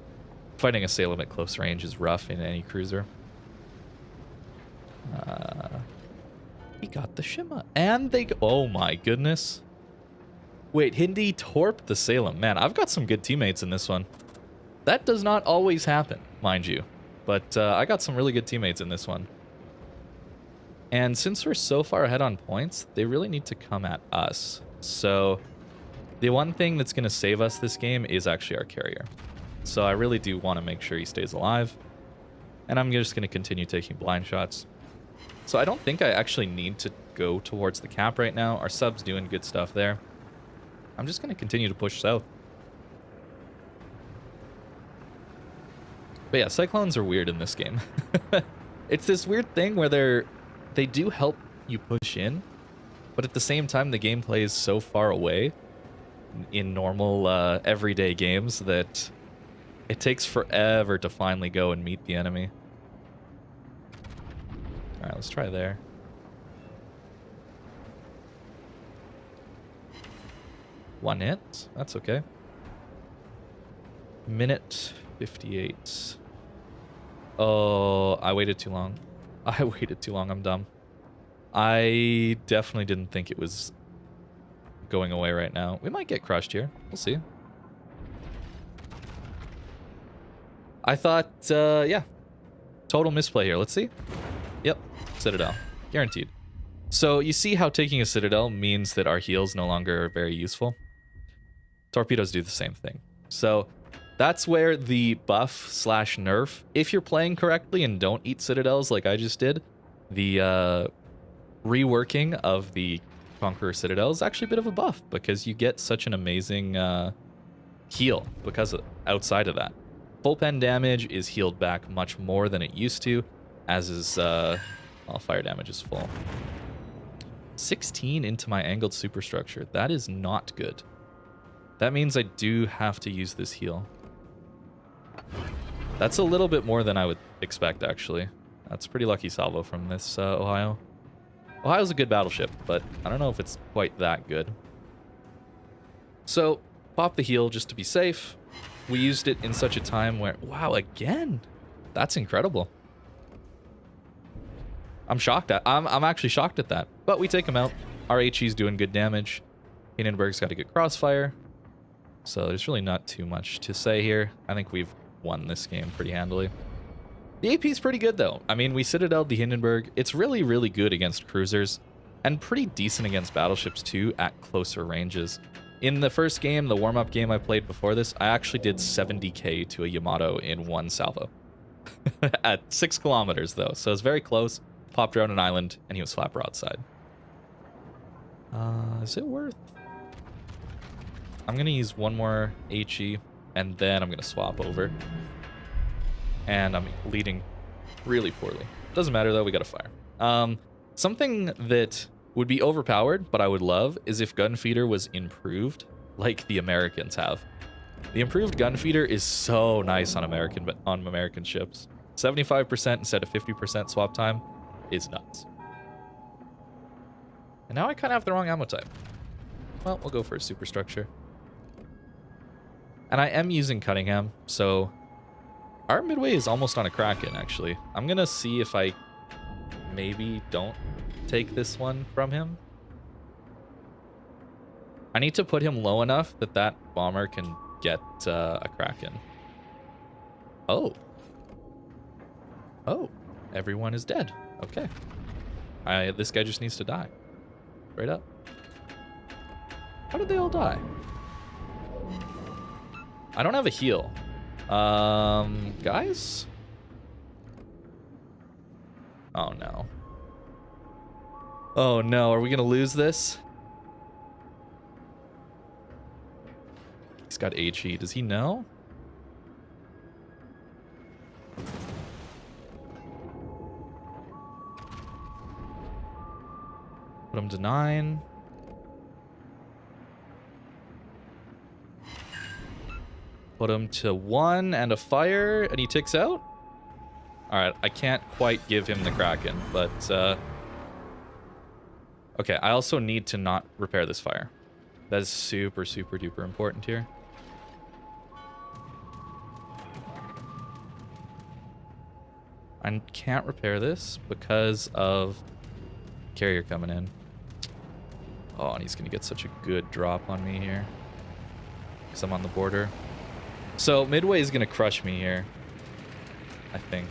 fighting a Salem at close range is rough in any cruiser. He got the Shima. And they... Oh my goodness. Wait, Hindi torped the Salem. Man, I've got some good teammates in this one. That does not always happen, mind you. But I got some really good teammates in this one. And since we're so far ahead on points, they really need to come at us. So the one thing that's going to save us this game is actually our carrier. So I really do want to make sure he stays alive. And I'm just going to continue taking blind shots. So I don't think I actually need to go towards the cap right now. Our sub's doing good stuff there. I'm just going to continue to push south. But yeah, cyclones are weird in this game. It's this weird thing where they do help you push in, but at the same time the gameplay is so far away in normal everyday games that it takes forever to finally go and meet the enemy. Alright, let's try there. One hit. That's okay. Minute 58. Oh, I waited too long. I waited too long. I'm dumb. I definitely didn't think it was going away right now. We might get crushed here. We'll see. I thought, yeah. Total misplay here. Let's see. Yep. Citadel. Guaranteed. So you see how taking a Citadel means that our heals no longer are very useful? Torpedoes do the same thing. So that's where the buff slash nerf, if you're playing correctly and don't eat Citadels like I just did, the reworking of the Conqueror Citadel is actually a bit of a buff because you get such an amazing heal because outside of that. Full pen damage is healed back much more than it used to, as is well, fire damage is full. 16 into my angled superstructure. That is not good. That means I do have to use this heal. That's a little bit more than I would expect, actually. That's pretty lucky salvo from this Ohio. Ohio's a good battleship, but I don't know if it's quite that good. So, pop the heal just to be safe. We used it in such a time where... Wow, again? That's incredible. I'm shocked. I'm actually shocked at that. But we take him out. Our HE's doing good damage. Hindenburg's got a good crossfire. So there's really not too much to say here. I think we've won this game pretty handily. The AP's pretty good, though. I mean, we Citadel'd the Hindenburg. It's really, really good against cruisers. And pretty decent against battleships, too, at closer ranges. In the first game, the warm-up game I played before this, I actually did 70k to a Yamato in one salvo. At 6 kilometers, though. So it's very close. Popped around an island, and he was flat broadside. Is it worth... I'm going to use one more HE, and then I'm going to swap over. And I'm leading really poorly. Doesn't matter, though. We got to fire. Something that would be overpowered, but I would love, is if Gunfeeder was improved, like the Americans have. The improved Gunfeeder is so nice on American ships. 75% instead of 50% swap time is nuts. And now I kind of have the wrong ammo type. Well, we'll go for a superstructure. And I am using Cunningham, so our Midway is almost on a Kraken, actually. I'm going to see if I maybe don't take this one from him. I need to put him low enough that that bomber can get a Kraken. Oh. Oh. Everyone is dead. Okay. This guy just needs to die. Straight up. How did they all die? I don't have a heal. Guys? Oh no. Oh no, are we gonna lose this? He's got HE. Does he know? Put him to 9. Put him to 1 and a fire, and he ticks out? Alright, I can't quite give him the Kraken, but... Okay, I also need to not repair this fire. That is super, super duper important here. I can't repair this because of carrier coming in. Oh, and he's going to get such a good drop on me here. Because I'm on the border. So, Midway is going to crush me here. I think.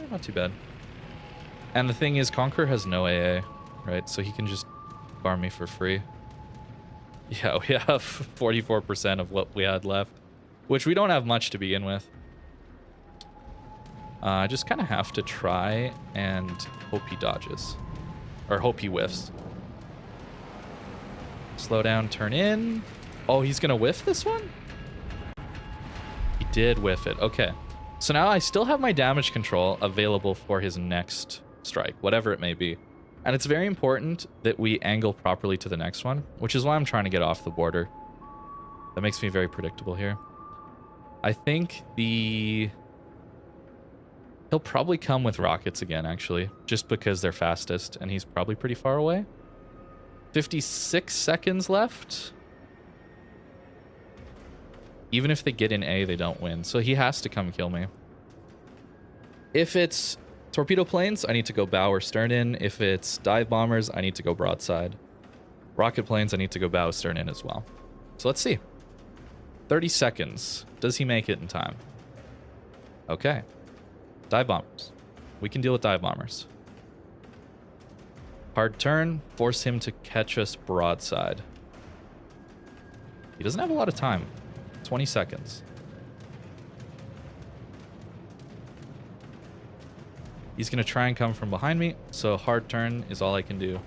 Not too bad. And the thing is, Conqueror has no AA, right? So he can just farm me for free. Yeah, we have 44% of what we had left. Which we don't have much to begin with. I just kind of have to try and hope he dodges. Or hope he whiffs. Slow down, turn in. Oh, he's going to whiff this one? He did whiff it. Okay. So now I still have my damage control available for his next strike, whatever it may be. And it's very important that we angle properly to the next one, which is why I'm trying to get off the border. That makes me very predictable here. I think he'll probably come with rockets again, actually, just because they're fastest, and he's probably pretty far away. 56 seconds left. Even if they get in A, they don't win. So he has to come kill me. If it's torpedo planes, I need to go bow or stern in. If it's dive bombers, I need to go broadside. Rocket planes, I need to go bow stern in as well. So let's see. 30 seconds. Does he make it in time? Okay. Dive bombers. We can deal with dive bombers. Hard turn. Force him to catch us broadside. He doesn't have a lot of time. 20 seconds. He's going to try and come from behind me, so hard turn is all I can do.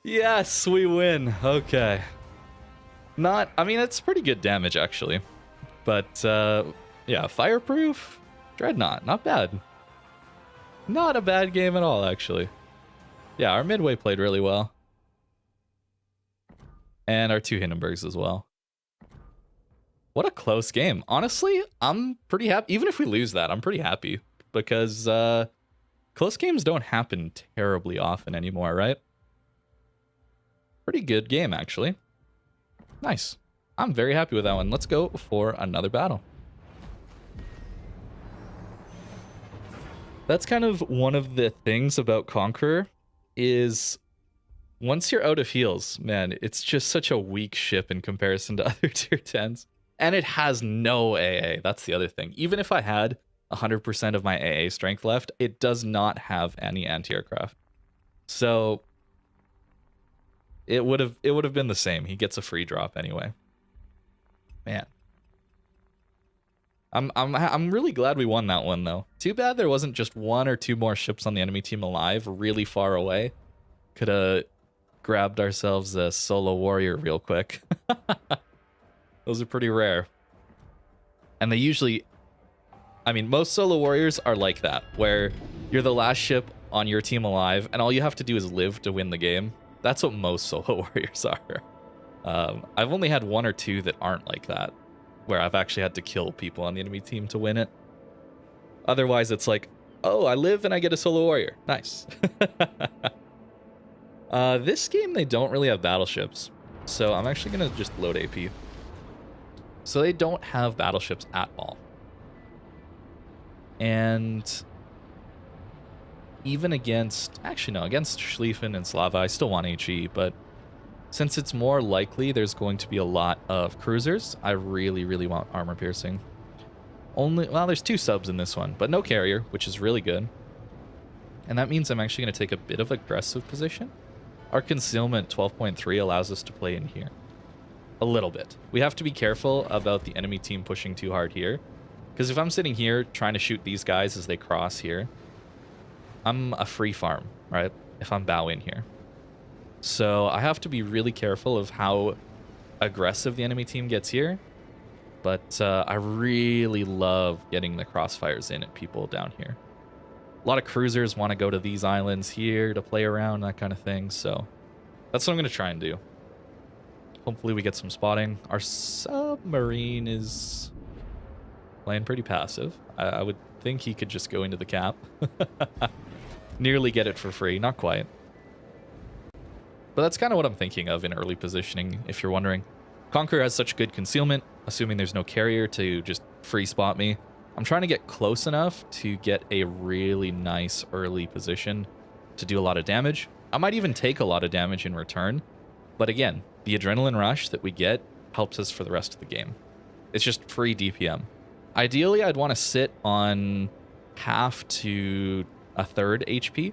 Yes, we win. Okay. I mean, it's pretty good damage, actually. But, yeah, Fireproof, Dreadnought, not bad. Not a bad game at all, actually. Yeah, our Midway played really well. And our 2 Hindenburgs as well. What a close game. Honestly, I'm pretty happy. Even if we lose that, I'm pretty happy. Because, close games don't happen terribly often anymore, right? Pretty good game, actually. Nice. I'm very happy with that one. Let's go for another battle. That's kind of one of the things about Conqueror is once you're out of heals, man, it's just such a weak ship in comparison to other tier 10s. And it has no AA. That's the other thing. Even if I had 100% of my AA strength left, it does not have any anti-aircraft. So it would have been the same. He gets a free drop anyway. Man. I'm really glad we won that one though. Too bad there wasn't just 1 or 2 more ships on the enemy team alive, really far away. Could have grabbed ourselves a solo warrior real quick. Those are pretty rare. And they usually, I mean, most solo warriors are like that, where you're the last ship on your team alive, and all you have to do is live to win the game. That's what most solo warriors are. I've only had 1 or 2 that aren't like that, where I've actually had to kill people on the enemy team to win it. Otherwise, it's like, oh, I live and I get a solo warrior. Nice. This game, they don't really have battleships. So I'm actually going to just load AP. So they don't have battleships at all. And even against... Actually, no. Against Schlieffen and Slava, I still want HE. But since it's more likely there's going to be a lot of cruisers, I really, really want armor piercing. Well, there's 2 subs in this one, but no carrier, which is really good. And that means I'm actually going to take a bit of aggressive position. Our concealment 12.3 allows us to play in here. A little bit. We have to be careful about the enemy team pushing too hard here. Because if I'm sitting here trying to shoot these guys as they cross here, I'm a free farm, right? If I'm bow in here. So I have to be really careful of how aggressive the enemy team gets here. But I really love getting the crossfires in at people down here. A lot of cruisers want to go to these islands here to play around, that kind of thing. So that's what I'm going to try and do. Hopefully we get some spotting. Our submarine is playing pretty passive. I would think he could just go into the cap. Nearly get it for free. Not quite. But that's kind of what I'm thinking of in early positioning, if you're wondering. Conqueror has such good concealment, assuming there's no carrier to just free spot me. I'm trying to get close enough to get a really nice early position to do a lot of damage. I might even take a lot of damage in return. But again, the adrenaline rush that we get helps us for the rest of the game. It's just free DPM. Ideally, I'd want to sit on half to a third HP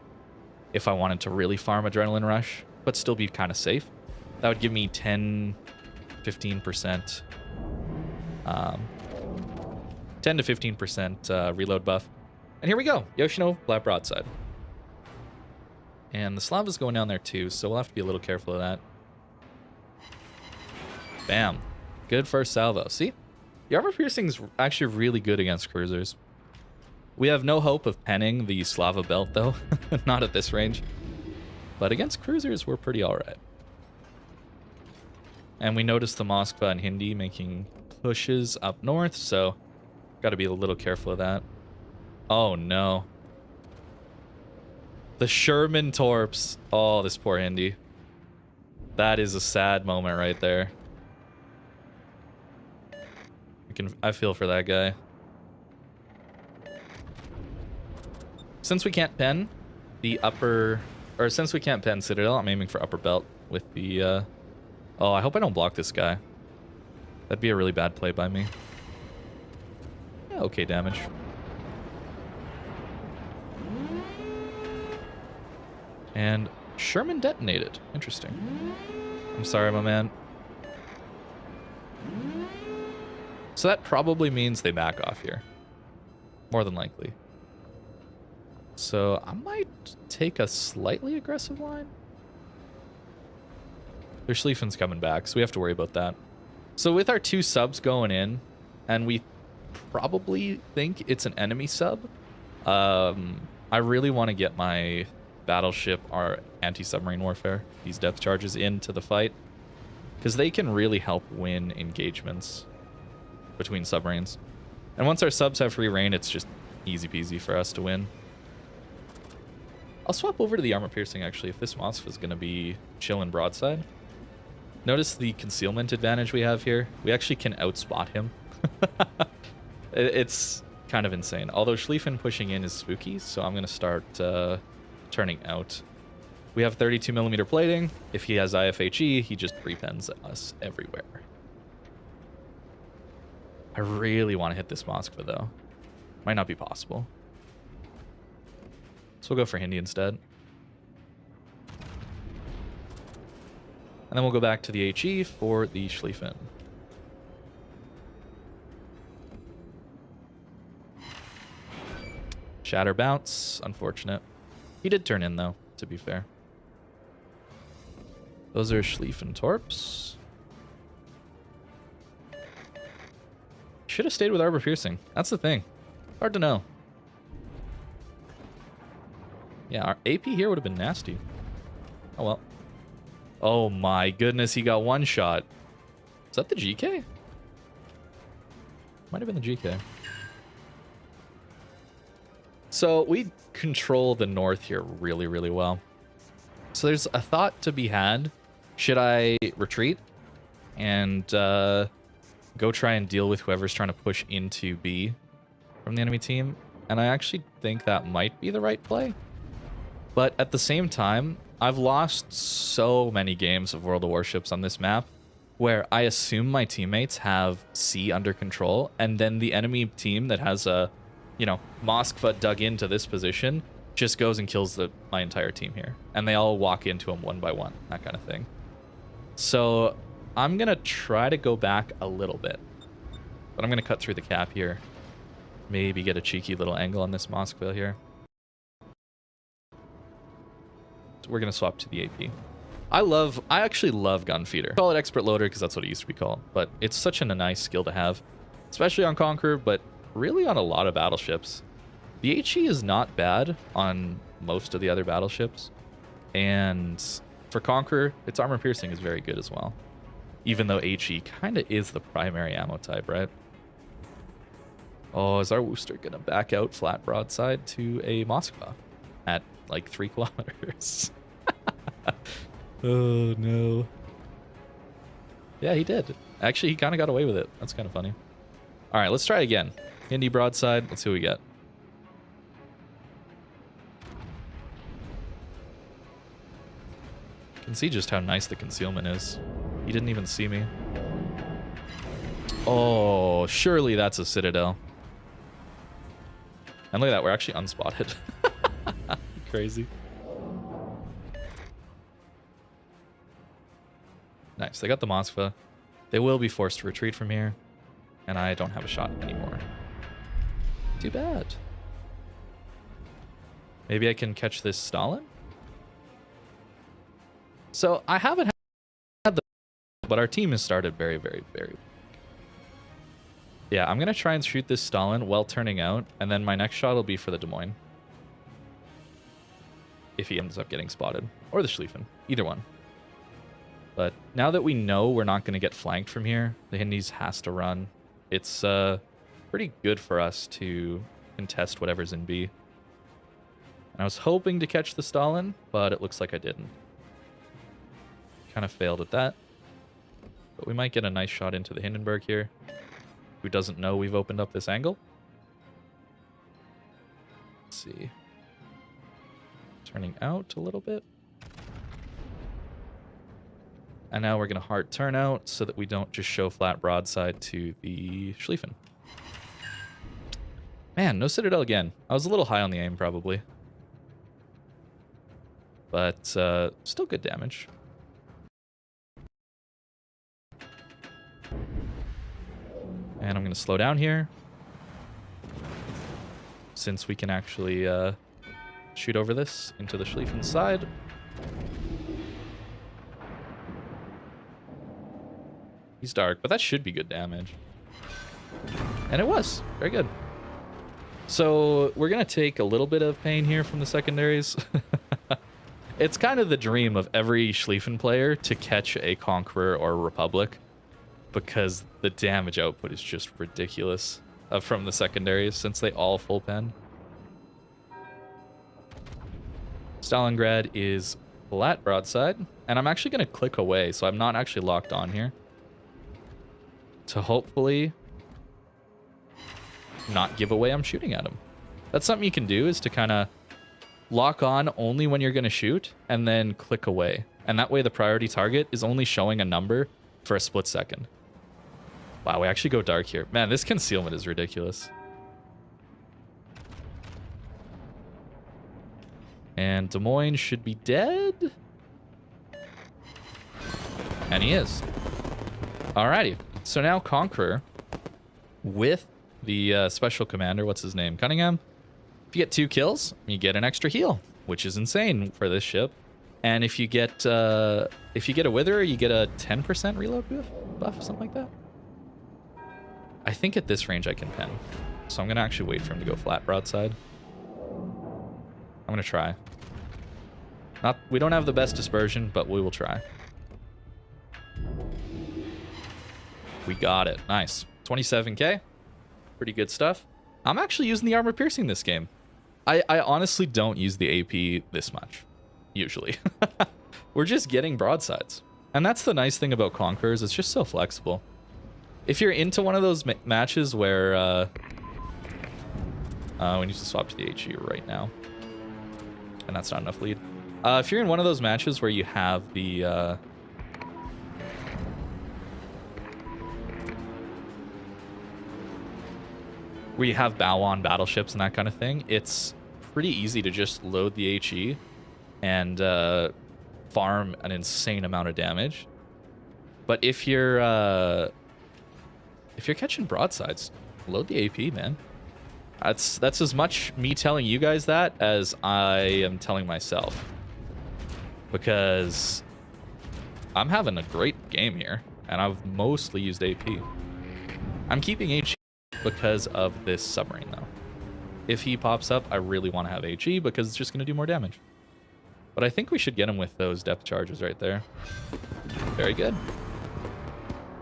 if I wanted to really farm adrenaline rush, but still be kind of safe. That would give me 10, 15%, 10 to 15% reload buff. And here we go. Yoshino, flat broadside. And the Slava's going down there too, so we'll have to be a little careful of that. Bam. Good first salvo. See? The armor piercing's actually really good against cruisers. We have no hope of penning the Slava belt, though. Not at this range. But against cruisers, we're pretty alright. And we noticed the Moskva and Hindi making pushes up north, so got to be a little careful of that. Oh, no. The Sherman torps. Oh, this poor Hindi. That is a sad moment right there. I feel for that guy. Since we can't pen the upper... Or since we can't pen Citadel, I'm aiming for upper belt with the... Oh, I hope I don't block this guy. That'd be a really bad play by me. Yeah, okay damage. And Sherman detonated. Interesting. I'm sorry, my man. So that probably means they back off here. More than likely. So I might take a slightly aggressive line. Their Schlieffen's coming back, so we have to worry about that. So with our 2 subs going in, and we probably think it's an enemy sub, I really want to get my battleship, our anti-submarine warfare, these depth charges into the fight, because they can really help win engagements between submarines. And once our subs have free reign, it's just easy peasy for us to win. I'll swap over to the armor piercing, actually, if this Moskva is going to be chilling broadside. Notice the concealment advantage we have here. We actually can outspot him. It's kind of insane. Although Schlieffen pushing in is spooky, so I'm going to start turning out. We have 32mm plating. If he has IFHE, he just repens us everywhere. I really want to hit this Moskva, though. Might not be possible. So we'll go for Hindi instead. And then we'll go back to the HE for the Schlieffen. Shatter bounce. Unfortunate. He did turn in, though, to be fair. Those are Schlieffen torps. Should have stayed with Arbor Piercing. That's the thing. Hard to know. Yeah, our AP here would have been nasty. Oh, well. Oh, my goodness. He got one shot. Is that the GK? Might have been the GK. So we control the north here really, really well. So there's a thought to be had. Should I retreat and go try and deal with whoever's trying to push into B from the enemy team? And I actually think that might be the right play. But at the same time, I've lost so many games of World of Warships on this map where I assume my teammates have C under control, and then the enemy team that has a, you know, Moskva dug into this position just goes and kills my entire team here. And they all walk into him one by one, that kind of thing. So I'm going to try to go back a little bit. But I'm going to cut through the cap here. Maybe get a cheeky little angle on this Moskva here. So we're going to swap to the AP. I actually love Gunfeeder. I call it Expert Loader because that's what it used to be called. But it's such a nice skill to have, especially on Conqueror, but really on a lot of battleships. The HE is not bad on most of the other battleships. And for Conqueror, its armor piercing is very good as well. Even though HE kind of is the primary ammo type, right? Oh, is our Wooster going to back out flat broadside to a Moskva at like 3 kilometers? Oh, no. Yeah, he did. Actually, he kind of got away with it. That's kind of funny. All right, let's try again. Hindi broadside. Let's see what we get. You can see just how nice the concealment is. He didn't even see me. Oh, surely that's a Citadel. And look at that, we're actually unspotted. Crazy. Nice, they got the Moskva. They will be forced to retreat from here. And I don't have a shot anymore. Too bad. Maybe I can catch this Stalin? So I haven't had the... But our team has started very, very, very... Yeah, I'm going to try and shoot this Stalin while turning out. And then my next shot will be for the Des Moines. If he ends up getting spotted. Or the Schlieffen. Either one. But now that we know we're not going to get flanked from here, the Hindis has to run. It's pretty good for us to contest whatever's in B. And I was hoping to catch the Stalin, but it looks like I didn't. Kind of failed at that. But we might get a nice shot into the Hindenburg here. Who doesn't know we've opened up this angle? Let's see. Turning out a little bit. And now we're going to hard turn out so that we don't just show flat broadside to the Schlieffen. Man, no Citadel again. I was a little high on the aim, probably. But still good damage. And I'm going to slow down here. Since we can actually shoot over this into the Schlieffen side. He's dark, but that should be good damage. And it was. Very good. So we're going to take a little bit of pain here from the secondaries. It's kind of the dream of every Schlieffen player to catch a Conqueror or a Republic, because the damage output is just ridiculous from the secondaries since they all full pen. Stalingrad is flat broadside, and I'm actually going to click away, so I'm not actually locked on here. To hopefully not give away I'm shooting at him. That's something you can do, is to kind of lock on only when you're going to shoot and then click away. And that way the priority target is only showing a number for a split second. Wow, we actually go dark here. Man, this concealment is ridiculous. And Des Moines should be dead. And he is. Alrighty. So now Conqueror with the special commander, what's his name? Cunningham. If you get 2 kills, you get an extra heal, which is insane for this ship. And if you get a Witherer, you get a 10% reload buff, something like that. I think at this range I can pen. So I'm going to actually wait for him to go flat broadside. I'm going to try. We don't have the best dispersion, but we will try. We got it. Nice. 27k. Pretty good stuff. I'm actually using the armor piercing this game. I honestly don't use the AP this much. usually. We're just getting broadsides. And that's the nice thing about Conquerors, it's just so flexible. If you're into one of those matches where... we need to swap to the HE right now. And that's not enough lead. If you're in one of those matches where you have the... where you have bow-on battleships and that kind of thing, it's pretty easy to just load the HE and farm an insane amount of damage. But if you're catching broadsides, load the AP, man. That's as much me telling you guys that as I am telling myself. Because I'm having a great game here, and I've mostly used AP. I'm keeping HE because of this submarine, though. If he pops up, I really want to have HE because it's just going to do more damage. But I think we should get him with those depth charges right there. Very good.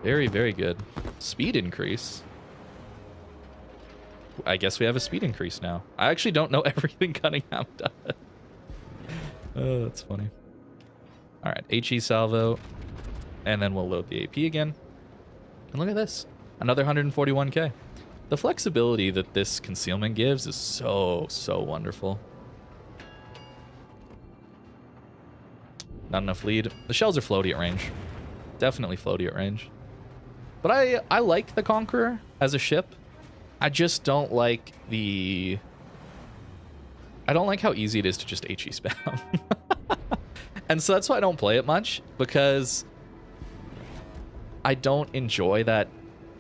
Very, very good. Speed increase. I guess we have a speed increase now. I actually don't know everything Cunningham does. Oh, that's funny. All right, HE salvo. And then we'll load the AP again. And look at this. Another 141k. The flexibility that this concealment gives is so, so wonderful. Not enough lead. The shells are floaty at range. Definitely floaty at range. But I like the Conqueror as a ship. I just don't like the... I don't like how easy it is to just HE spam. And so that's why I don't play it much, because I don't enjoy that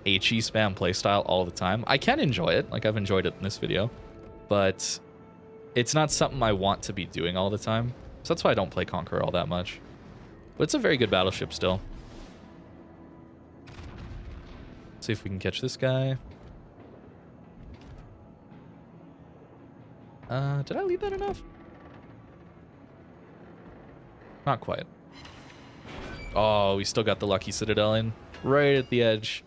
HE spam playstyle all the time. I can enjoy it, like I've enjoyed it in this video, but it's not something I want to be doing all the time. So that's why I don't play Conqueror all that much. But it's a very good battleship still. See if we can catch this guy. Did I lead that enough? Not quite. Oh, we still got the lucky Citadel in. Right at the edge.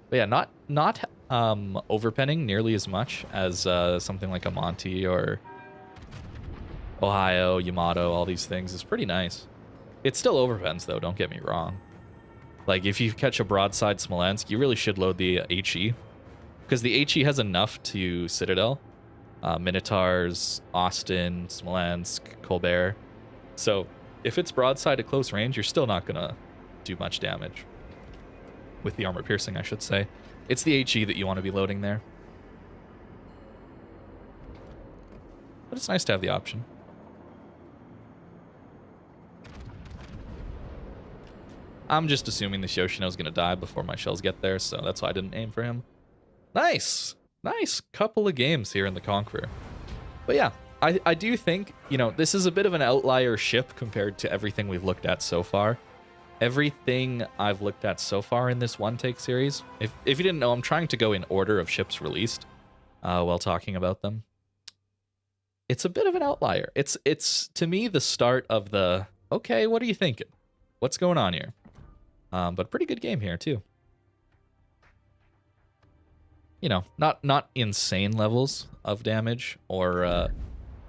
But yeah, not overpenning nearly as much as something like a Monty or Ohio, Yamato, all these things is pretty nice. It still overpens though, don't get me wrong. Like if you catch a broadside Smolensk, you really should load the HE. Because the HE has enough to Citadel. Minotaurs, Austin, Smolensk, Colbert. So if it's broadside at close range, you're still not going to do much damage. With the armor piercing, I should say. It's the HE that you want to be loading there. But it's nice to have the option. I'm just assuming this Yoshino's going to die before my shells get there, so that's why I didn't aim for him. Nice! Nice couple of games here in the Conqueror. But yeah, I do think, you know, this is a bit of an outlier ship compared to everything we've looked at so far. Everything I've looked at so far in this one-take series, if you didn't know, I'm trying to go in order of ships released while talking about them. It's a bit of an outlier. It's to me, the start of the, okay, what are you thinking? What's going on here? But pretty good game here, too. You know, not insane levels of damage or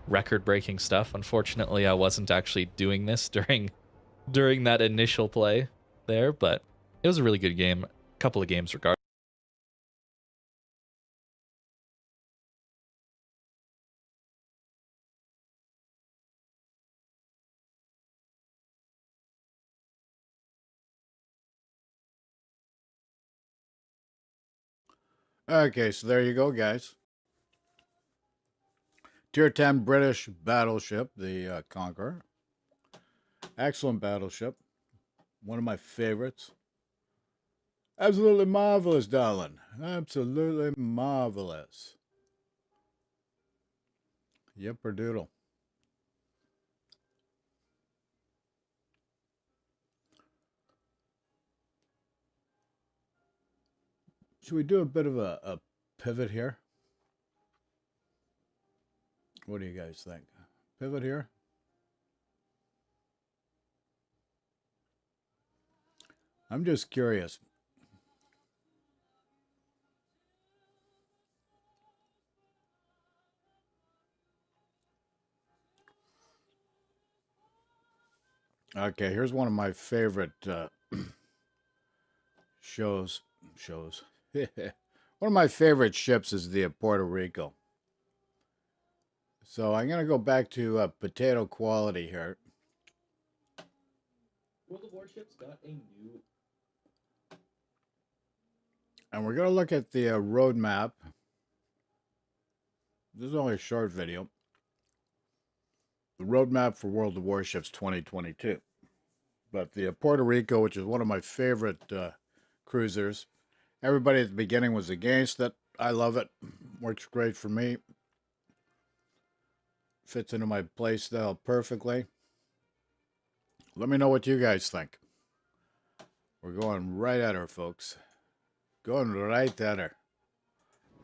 record-breaking stuff. Unfortunately, I wasn't actually doing this during that initial play there, but it was a really good game. A couple of games regardless. Okay, so there you go, guys. Tier 10 British battleship, the Conqueror. Excellent battleship. One of my favorites. Absolutely marvelous, darling. Absolutely marvelous. Yipper doodle. Should we do a bit of a pivot here? What do you guys think? Pivot here? I'm just curious. Okay, here's one of my favorite shows. One of my favorite ships is the Puerto Rico. So I'm going to go back to potato quality here. World of Warships got a new... And we're going to look at the roadmap. This is only a short video. The roadmap for World of Warships 2022. But the Puerto Rico, which is one of my favorite cruisers. Everybody at the beginning was against it. I love it. Works great for me. Fits into my play style perfectly. Let me know what you guys think. We're going right at her, folks. Going right at her.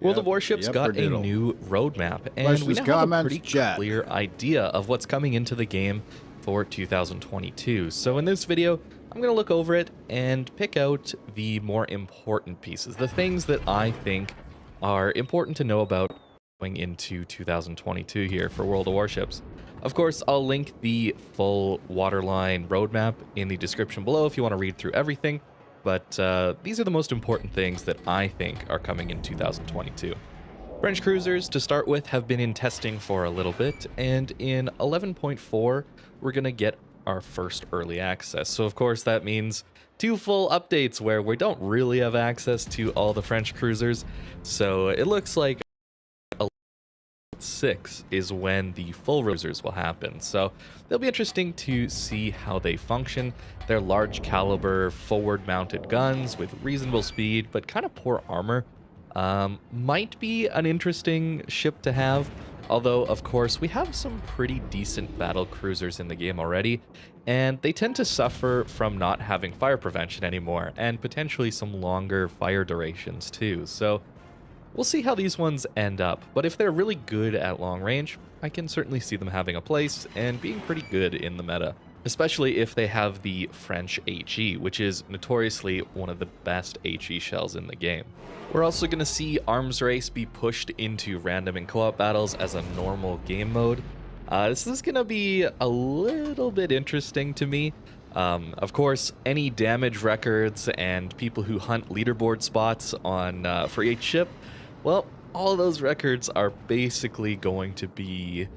World of Warships got a new roadmap, and we now have a pretty clear idea of what's coming into the game for 2022. So in this video, I'm going to look over it and pick out the more important pieces, the things that I think are important to know about going into 2022 here for World of Warships. Of course, I'll link the full waterline roadmap in the description below if you want to read through everything. But these are the most important things that I think are coming in 2022. French cruisers, to start with, have been in testing for a little bit, and in 11.4, we're going to get our first early access. So, of course, that means 2 full updates where we don't really have access to all the French cruisers. So it looks like 6 is when the full cruisers will happen. So it'll be interesting to see how they function. They're large caliber forward mounted guns with reasonable speed but kind of poor armor. Might be an interesting ship to have, although of course we have some pretty decent battle cruisers in the game already, and they tend to suffer from not having fire prevention anymore and potentially some longer fire durations too. So we'll see how these ones end up, but if they're really good at long range, I can certainly see them having a place and being pretty good in the meta, especially if they have the French HE, which is notoriously one of the best HE shells in the game. We're also going to see Arms Race be pushed into random and co-op battles as a normal game mode. This is going to be a little bit interesting to me. Of course, any damage records and people who hunt leaderboard spots on for each ship, well, all of those records are basically going to be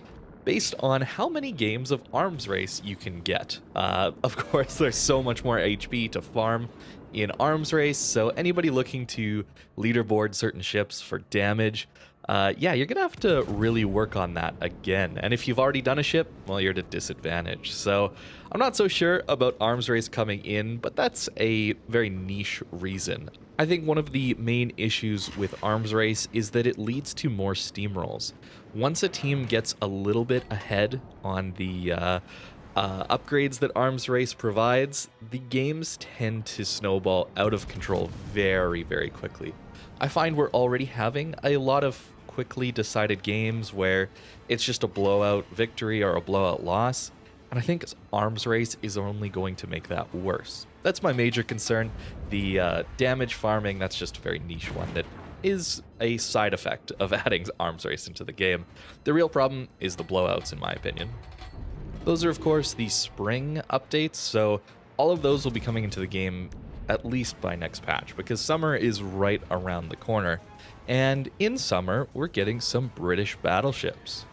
based on how many games of Arms Race you can get. Of course, there's so much more HP to farm in Arms Race, so anybody looking to leaderboard certain ships for damage, yeah, you're going to have to really work on that again. And if you've already done a ship, well, you're at a disadvantage. So I'm not so sure about Arms Race coming in, but that's a very niche reason. I think one of the main issues with Arms Race is that it leads to more steamrolls. Once a team gets a little bit ahead on the upgrades that Arms Race provides, the games tend to snowball out of control very, very quickly. I find we're already having a lot of quickly decided games where it's just a blowout victory or a blowout loss, and I think Arms Race is only going to make that worse. That's my major concern. The damage farming, that's just a very niche one that is a side effect of adding Arms Race into the game. The real problem is the blowouts, in my opinion. Those are, of course, the spring updates, so all of those will be coming into the game at least by next patch, because summer is right around the corner. And in summer, we're getting some British battleships.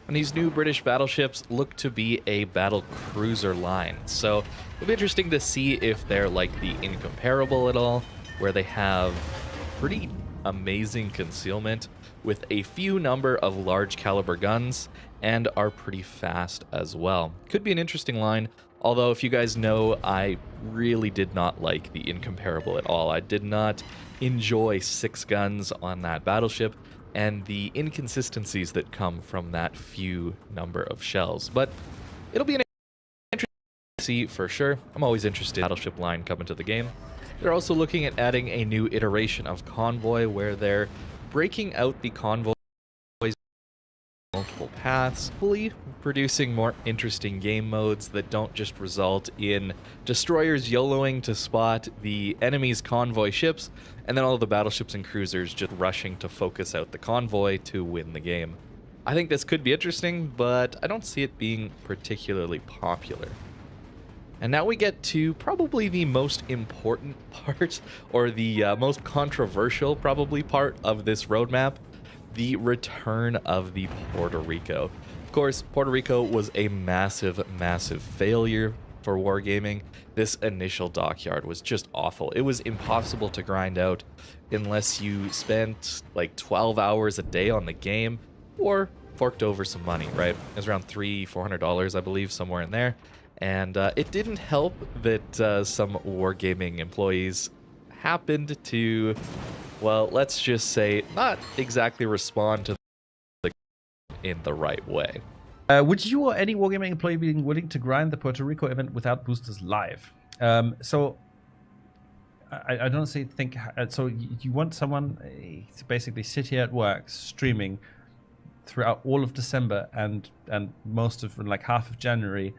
And these new British battleships look to be a battle cruiser line, so it'll be interesting to see if they're like the Incomparable at all, where they have pretty amazing concealment with a few number of large caliber guns and are pretty fast as well. Could be an interesting line, although if you guys know, I really did not like the Incomparable at all. I did not enjoy 6 guns on that battleship and the inconsistencies that come from that few number of shells. But it'll be an interesting to see for sure. I'm always interested in battleship line coming to the game. They're also looking at adding a new iteration of Convoy where they're breaking out the convoys multiple paths, fully producing more interesting game modes that don't just result in destroyers YOLOing to spot the enemy's convoy ships, and then all of the battleships and cruisers just rushing to focus out the convoy to win the game. I think this could be interesting, but I don't see it being particularly popular. And now we get to probably the most important part, or the most controversial probably part of this roadmap, the return of the Puerto Rico. Of course, Puerto Rico was a massive, massive failure for wargaming. This initial dockyard was just awful. It was impossible to grind out unless you spent like 12 hours a day on the game or forked over some money, right? It was around $300-400, I believe, somewhere in there. And it didn't help that some wargaming employees happened to, well, let's just say, not exactly respond to the in the right way. Would you or any wargaming employee be willing to grind the Puerto Rico event without boosters live? So I don't think so. You want someone to basically sit here at work streaming throughout all of December and most of like half of January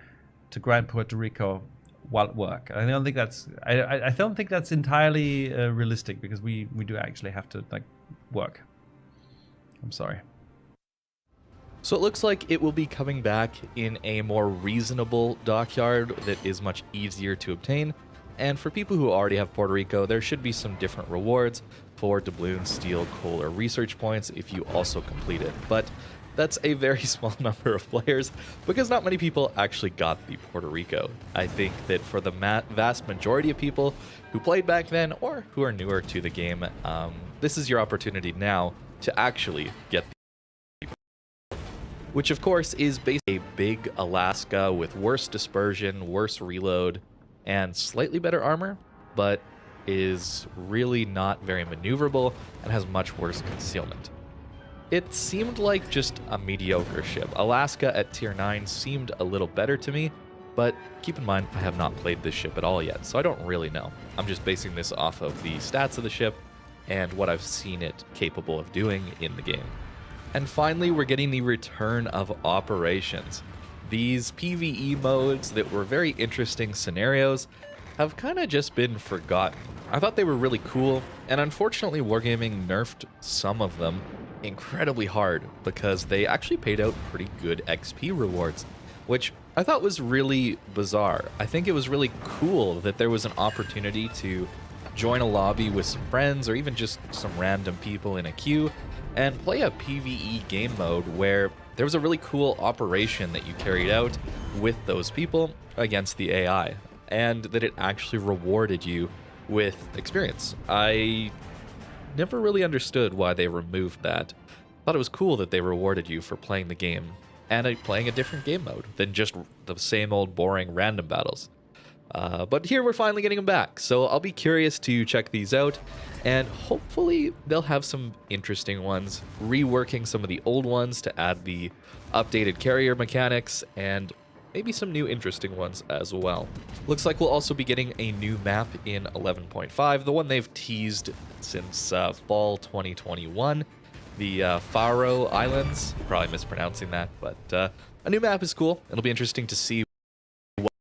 to grind Puerto Rico while at work. I don't think that's entirely realistic, because we do actually have to like work. I'm sorry. So it looks like it will be coming back in a more reasonable dockyard that is much easier to obtain. And for people who already have Puerto Rico, there should be some different rewards for doubloon, steel, coal, or research points if you also complete it. But that's a very small number of players, because not many people actually got the Puerto Rico. I think that for the vast majority of people who played back then or who are newer to the game, this is your opportunity now to actually get the, which of course is basically a big Alaska with worse dispersion, worse reload, and slightly better armor, but is really not very maneuverable and has much worse concealment. It seemed like just a mediocre ship. Alaska at tier 9 seemed a little better to me, but keep in mind I have not played this ship at all yet, so I don't really know. I'm just basing this off of the stats of the ship and what I've seen it capable of doing in the game. And finally, we're getting the return of operations. These PvE modes that were very interesting scenarios have kind of just been forgotten. I thought they were really cool, and unfortunately Wargaming nerfed some of them incredibly hard because they actually paid out pretty good XP rewards, which I thought was really bizarre. I think it was really cool that there was an opportunity to join a lobby with some friends or even just some random people in a queue and play a PvE game mode where there was a really cool operation that you carried out with those people against the AI, and that it actually rewarded you with experience. I never really understood why they removed that. Thought it was cool that they rewarded you for playing the game and playing a different game mode than just the same old boring random battles. But here we're finally getting them back, so I'll be curious to check these out, and hopefully they'll have some interesting ones, reworking some of the old ones to add the updated carrier mechanics, and maybe some new interesting ones as well. Looks like we'll also be getting a new map in 11.5, the one they've teased since fall 2021, the Faro Islands. Probably mispronouncing that, but a new map is cool. It'll be interesting to see what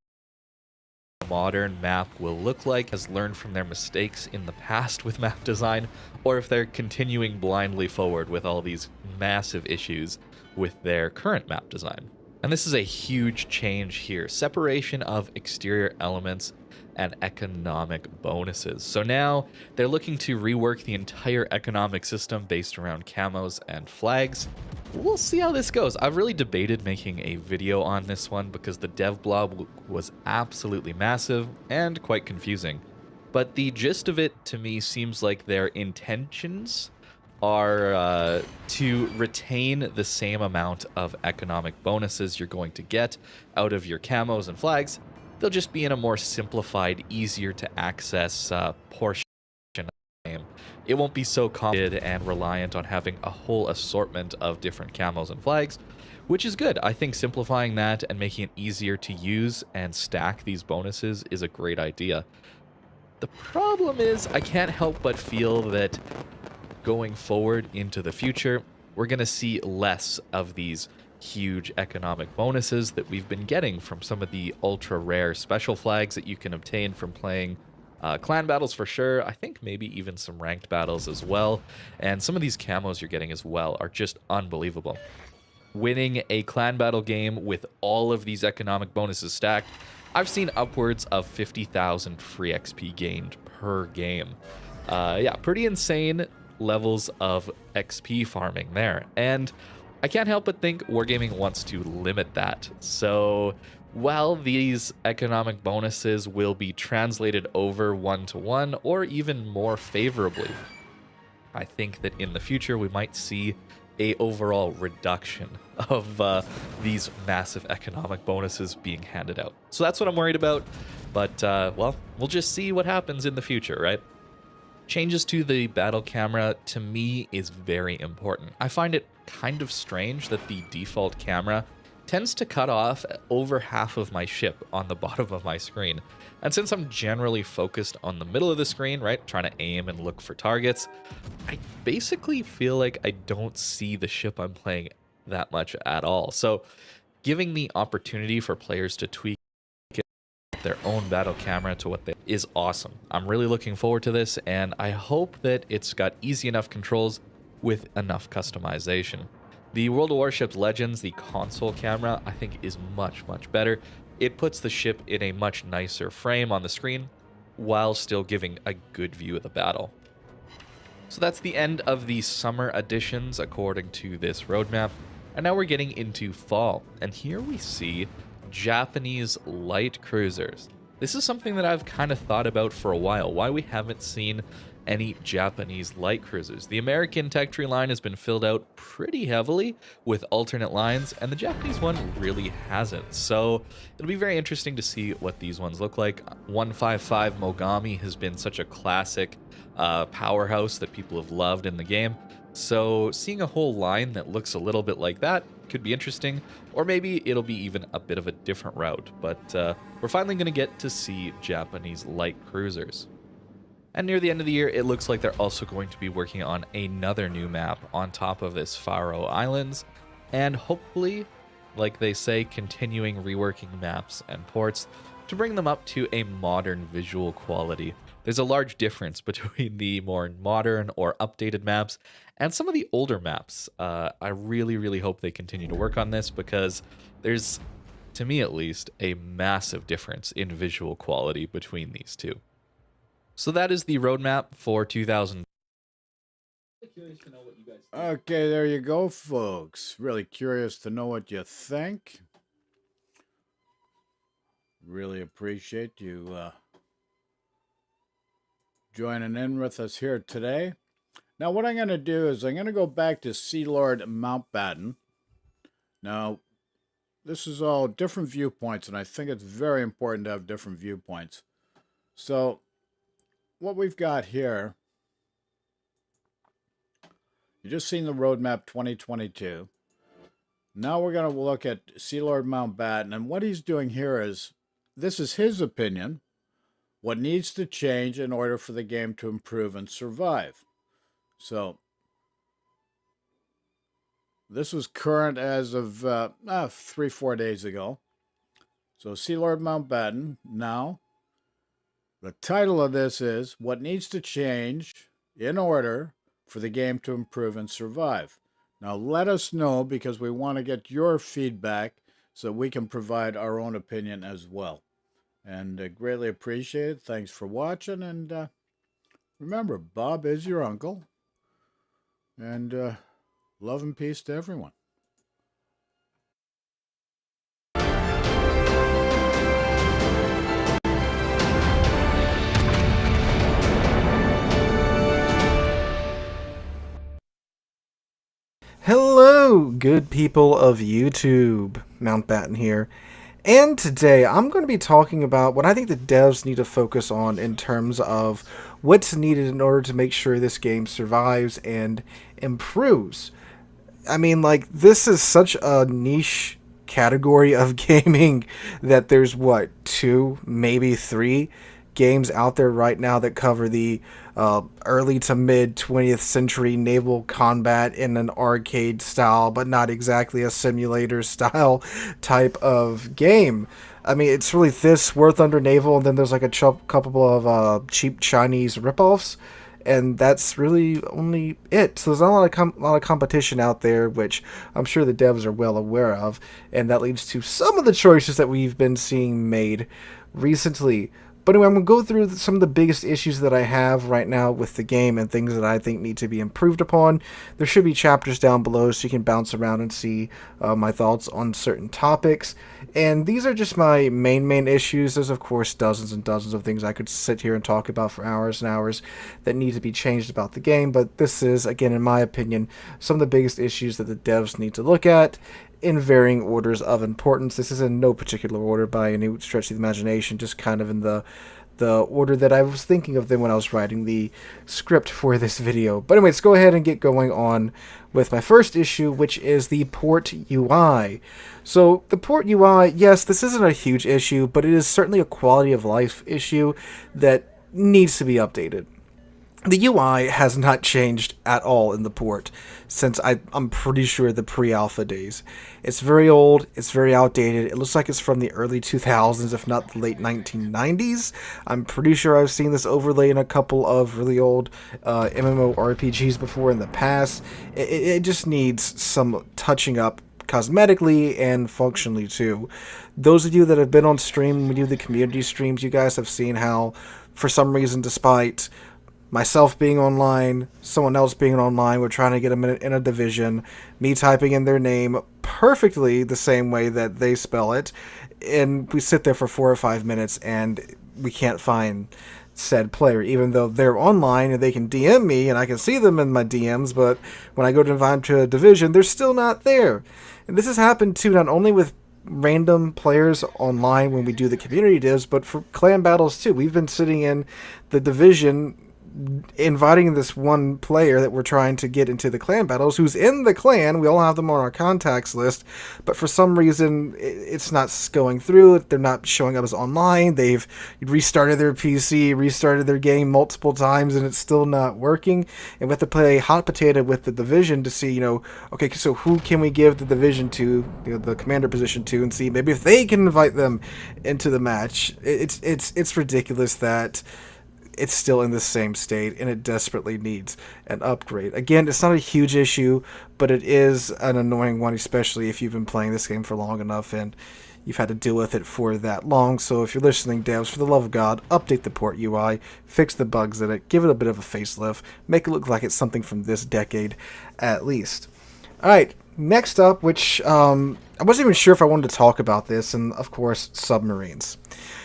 a modern map will look like, has learned from their mistakes in the past with map design, or if they're continuing blindly forward with all these massive issues with their current map design. And this is a huge change here. Separation of exterior elements and economic bonuses. So now they're looking to rework the entire economic system based around camos and flags. We'll see how this goes. I've really debated making a video on this one because the dev blob was absolutely massive and quite confusing. But the gist of it to me seems like their intentions are to retain the same amount of economic bonuses you're going to get out of your camos and flags. They'll just be in a more simplified, easier to access portion of the game. It won't be so complicated and reliant on having a whole assortment of different camos and flags, which is good. I think simplifying that and making it easier to use and stack these bonuses is a great idea. The problem is I can't help but feel that going forward into the future, we're going to see less of these huge economic bonuses that we've been getting from some of the ultra rare special flags that you can obtain from playing clan battles for sure. I think maybe even some ranked battles as well. And some of these camos you're getting as well are just unbelievable. Winning a clan battle game with all of these economic bonuses stacked I've seen upwards of 50,000 free XP gained per game. Yeah, pretty insane levels of XP farming there. And I can't help but think Wargaming wants to limit that. So while these economic bonuses will be translated over one-to-one or even more favorably, I think that in the future we might see a overall reduction of these massive economic bonuses being handed out. So that's what I'm worried about. But, well, we'll just see what happens in the future, right? Changes to the battle camera, to me, is very important. I find it kind of strange that the default camera tends to cut off over half of my ship on the bottom of my screen. And since I'm generally focused on the middle of the screen, right, trying to aim and look for targets, I basically feel like I don't see the ship I'm playing that much at all. So giving the opportunity for players to tweak their own battle camera to what they is awesome. I'm really looking forward to this, and I hope that it's got easy enough controls with enough customization. The World of Warships Legends, the console camera, I think is much, much better. It puts the ship in a much nicer frame on the screen while still giving a good view of the battle. So that's the end of the summer editions according to this roadmap. And now we're getting into fall. And here we see Japanese light cruisers. This is something that I've kind of thought about for a while, why we haven't seen any Japanese light cruisers. The American tech tree line has been filled out pretty heavily with alternate lines, and the Japanese one really hasn't. So it'll be very interesting to see what these ones look like. 155 Mogami has been such a classic powerhouse that people have loved in the game. So seeing a whole line that looks a little bit like that could be interesting, or maybe it'll be even a bit of a different route. But we're finally going to get to see Japanese light cruisers. And near the end of the year, it looks like they're also going to be working on another new map on top of this Faroe Islands, and hopefully, like they say, continuing reworking maps and ports to bring them up to a modern visual quality. There's a large difference between the more modern or updated maps and some of the older maps. I really, really hope they continue to work on this, because there's, to me at least, a massive difference in visual quality between these two. So that is the roadmap for 2000. Okay, there you go, folks. Really curious to know what you think. Really appreciate you joining in with us here today. Now, what I'm going to do is I'm going to go back to Sea Lord Mountbatten. Now, this is all different viewpoints, and I think it's very important to have different viewpoints. So what we've got here, you just seen the roadmap 2022. Now we're going to look at Sea Lord Mountbatten, and what he's doing here is, this is his opinion, what needs to change in order for the game to improve and survive. So this was current as of 3-4 days ago. So Sea Lord Mountbatten now. The title of this is What Needs to Change in Order for the Game to Improve and Survive. Now let us know, because we want to get your feedback so we can provide our own opinion as well. And greatly appreciate it. Thanks for watching. And remember, Bob is your uncle. And love and peace to everyone. Hello, good people of YouTube. Mountbatten here. And today I'm going to be talking about what I think the devs need to focus on in terms of what's needed in order to make sure this game survives and improves. I mean, like, this is such a niche category of gaming that there's, what, 2, maybe 3 games out there right now that cover the early to mid 20th century naval combat in an arcade style, but not exactly a simulator style type of game. I mean, it's really this, War Thunder Naval, and then there's like a couple of cheap Chinese ripoffs. and that's really only it. So there's not a lot of competition out there, which I'm sure the devs are well aware of, and that leads to some of the choices that we've been seeing made recently. But anyway, I'm going to go through some of the biggest issues that I have right now with the game and things that I think need to be improved upon. There should be chapters down below so you can bounce around and see my thoughts on certain topics. And these are just my main issues. There's, of course, dozens and dozens of things I could sit here and talk about for hours and hours that need to be changed about the game. But this is, again, in my opinion, some of the biggest issues that the devs need to look at in varying orders of importance. This is in no particular order by any stretch of the imagination, just kind of in the order that I was thinking of them when I was writing the script for this video. But anyway, let's go ahead and get going on with my first issue, which is the port UI. So the port UI, yes, this isn't a huge issue, but it is certainly a quality of life issue that needs to be updated. The UI has not changed at all in the port since I'm pretty sure the pre-alpha days. It's very old, it's very outdated, it looks like it's from the early 2000s, if not the late 1990s. I'm pretty sure I've seen this overlay in a couple of really old MMORPGs before in the past. It just needs some touching up cosmetically and functionally too. Those of you that have been on stream, when we do the community streams, you guys have seen how, for some reason, despite myself being online, someone else being online, we're trying to get them in a division, me typing in their name perfectly the same way that they spell it, and we sit there for 4 or 5 minutes and we can't find said player, even though they're online and they can DM me and I can see them in my DMs, but when I go to invite them to a division, they're still not there. And this has happened too, not only with random players online when we do the community divs, but for clan battles too. We've been sitting in the division inviting this one player that we're trying to get into the clan battles, who's in the clan. We all have them on our contacts list, but for some reason it's not going through. They're not showing up as online. They've restarted their PC, restarted their game multiple times, and it's still not working. And we have to play hot potato with the division to see, okay, so who can we give the division to, the commander position to, and see maybe if they can invite them into the match. It's ridiculous that it's still in the same state, and it desperately needs an upgrade. Again, it's not a huge issue, but it is an annoying one, especially if you've been playing this game for long enough and you've had to deal with it for that long. So if you're listening, devs, for the love of God, update the port UI, fix the bugs in it, give it a bit of a facelift, make it look like it's something from this decade at least. Alright, next up, which I wasn't even sure if I wanted to talk about this, and of course, submarines.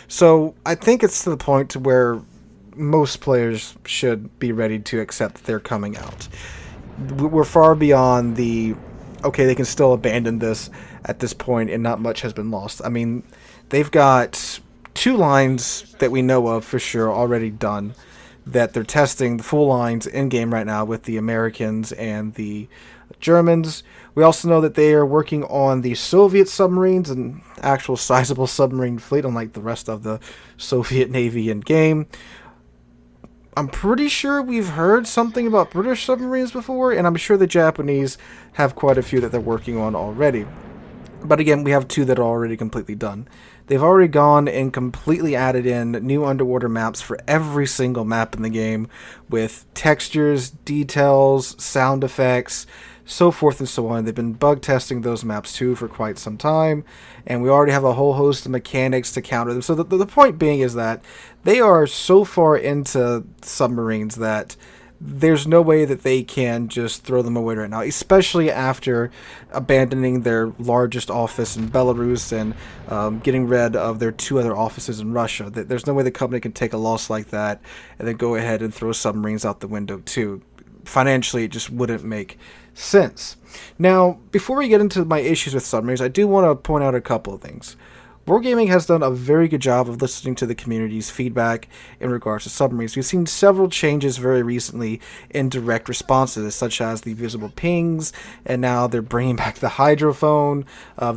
So I think it's to the point to where most players should be ready to accept that they're coming out. We're far beyond okay, they can still abandon this at this point and not much has been lost. I mean, they've got 2 lines that we know of for sure already done, that they're testing the full lines in-game right now with the Americans and the Germans. We also know that they are working on the Soviet submarines, an actual sizable submarine fleet, unlike the rest of the Soviet Navy in-game. I'm pretty sure we've heard something about British submarines before, and I'm sure the Japanese have quite a few that they're working on already. But again, we have 2 that are already completely done. They've already gone and completely added in new underwater maps for every single map in the game, with textures, details, sound effects, so forth and so on. They've been bug testing those maps too for quite some time, and we already have a whole host of mechanics to counter them. So the point being is that they are so far into submarines that there's no way that they can just throw them away right now, especially after abandoning their largest office in Belarus and getting rid of their 2 other offices in Russia. There's no way the company can take a loss like that and then go ahead and throw submarines out the window too. Financially, it just wouldn't make sense. Now, before we get into my issues with submarines, I do want to point out a couple of things. Wargaming has done a very good job of listening to the community's feedback in regards to submarines. We've seen several changes very recently in direct responses, such as the visible pings, and now they're bringing back the hydrophone.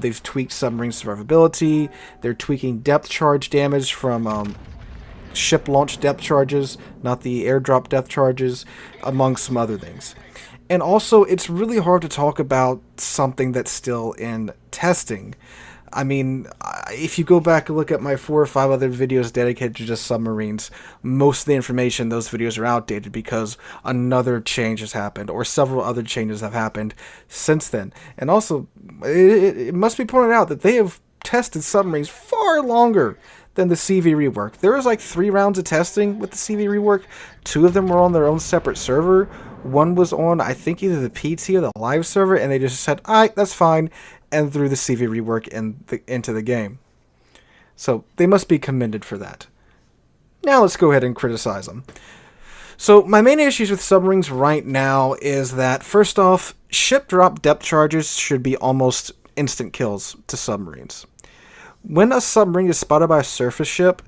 They've tweaked submarine survivability. They're tweaking depth charge damage from ship launch depth charges, not the airdrop depth charges, among some other things. And also, it's really hard to talk about something that's still in testing. I mean, if you go back and look at my 4 or 5 other videos dedicated to just submarines, most of the information in those videos are outdated because another change has happened, or several other changes have happened since then. And also, it must be pointed out that they have tested submarines far longer than the CV rework. There was like 3 rounds of testing with the CV rework. 2 of them were on their own separate server. One was on, I think, either the PT or the live server, and they just said, alright, that's fine, and threw the CV rework into the game. So they must be commended for that. Now let's go ahead and criticize them. So my main issues with submarines right now is that, first off, ship drop depth charges should be almost instant kills to submarines. When a submarine is spotted by a surface ship,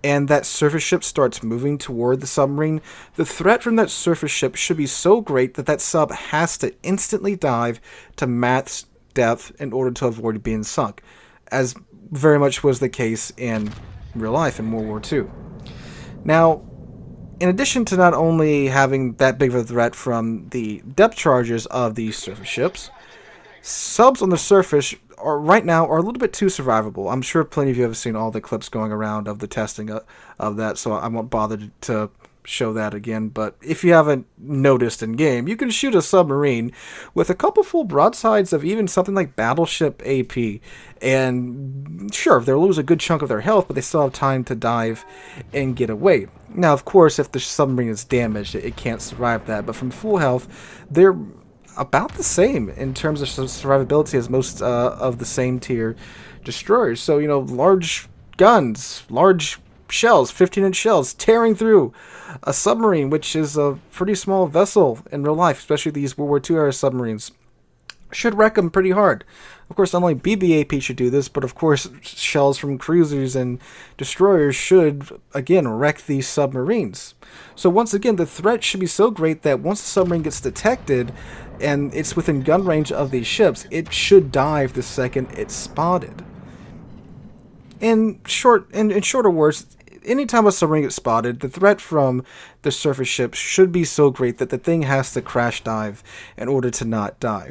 and that surface ship starts moving toward the submarine, the threat from that surface ship should be so great that that sub has to instantly dive to max depth in order to avoid being sunk, as very much was the case in real life in World War II. Now, in addition to not only having that big of a threat from the depth charges of these surface ships, subs on the surface right now are a little bit too survivable. I'm sure plenty of you have seen all the clips going around of the testing of that, so I won't bother to show that again. But if you haven't noticed in game, you can shoot a submarine with a couple full broadsides of even something like battleship AP, and sure, they'll lose a good chunk of their health, but they still have time to dive and get away. Now, of course, if the submarine is damaged, it can't survive that, but from full health, they're about the same in terms of survivability as most of the same tier destroyers. So, large guns, large shells, 15-inch shells, tearing through a submarine, which is a pretty small vessel in real life, especially these World War II era submarines, should wreck them pretty hard. Of course, not only BBAP should do this, but of course, shells from cruisers and destroyers should, again, wreck these submarines. So once again, the threat should be so great that once the submarine gets detected, and it's within gun range of these ships, it should dive the second it's spotted. In shorter words, anytime a submarine gets spotted, the threat from the surface ships should be so great that the thing has to crash dive in order to not die.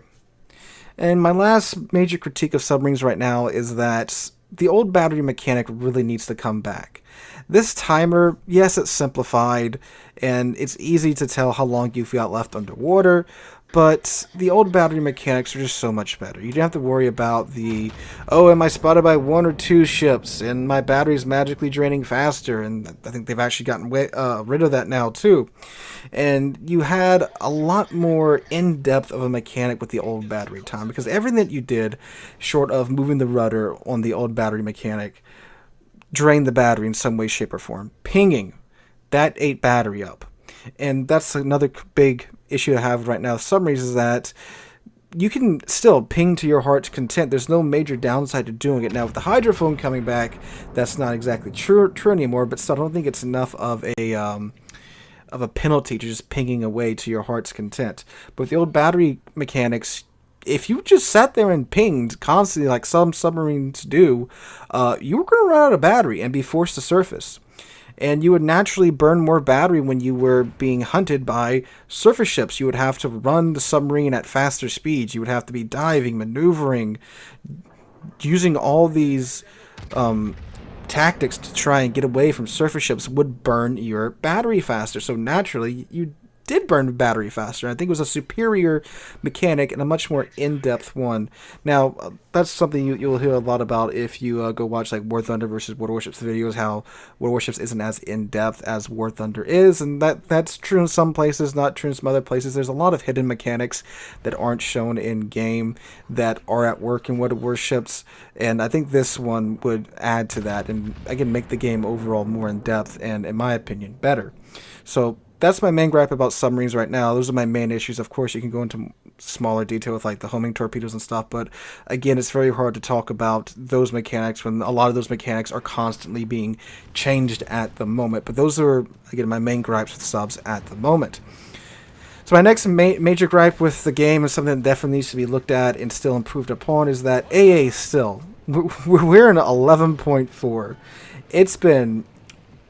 And my last major critique of submarines right now is that the old battery mechanic really needs to come back. This timer, yes, it's simplified, and it's easy to tell how long you've got left underwater, but the old battery mechanics are just so much better. You don't have to worry about am I spotted by 1 or 2 ships, and my battery's magically draining faster, and I think they've actually gotten rid of that now, too. And you had a lot more in-depth of a mechanic with the old battery time, because everything that you did, short of moving the rudder on the old battery mechanic, drained the battery in some way, shape, or form. Pinging, that ate battery up. And that's another big issue I have right now with submarines, is that you can still ping to your heart's content. There's no major downside to doing it. Now, with the hydrophone coming back, that's not exactly true anymore, but still, I don't think it's enough of a penalty to just pinging away to your heart's content. But with the old battery mechanics, if you just sat there and pinged constantly like some submarines do, you were going to run out of battery and be forced to surface. And you would naturally burn more battery when you were being hunted by surface ships. You would have to run the submarine at faster speeds. You would have to be diving, maneuvering, using all these tactics to try and get away from surface ships would burn your battery faster. So naturally, you did burn battery faster. I think it was a superior mechanic and a much more in-depth one. Now, that's something you'll hear a lot about if you go watch like War Thunder versus World Warships videos, how World Warships isn't as in-depth as War Thunder is, and that's true in some places, not true in some other places. There's a lot of hidden mechanics that aren't shown in-game that are at work in World Warships, and I think this one would add to that and, again, make the game overall more in-depth and, in my opinion, better. So that's my main gripe about submarines right now. Those are my main issues. Of course, you can go into smaller detail with like the homing torpedoes and stuff, but again, it's very hard to talk about those mechanics when a lot of those mechanics are constantly being changed at the moment. But those are, again, my main gripes with subs at the moment. So my next major gripe with the game, and something that definitely needs to be looked at and still improved upon, is that AA still, we're in 11.4. It's been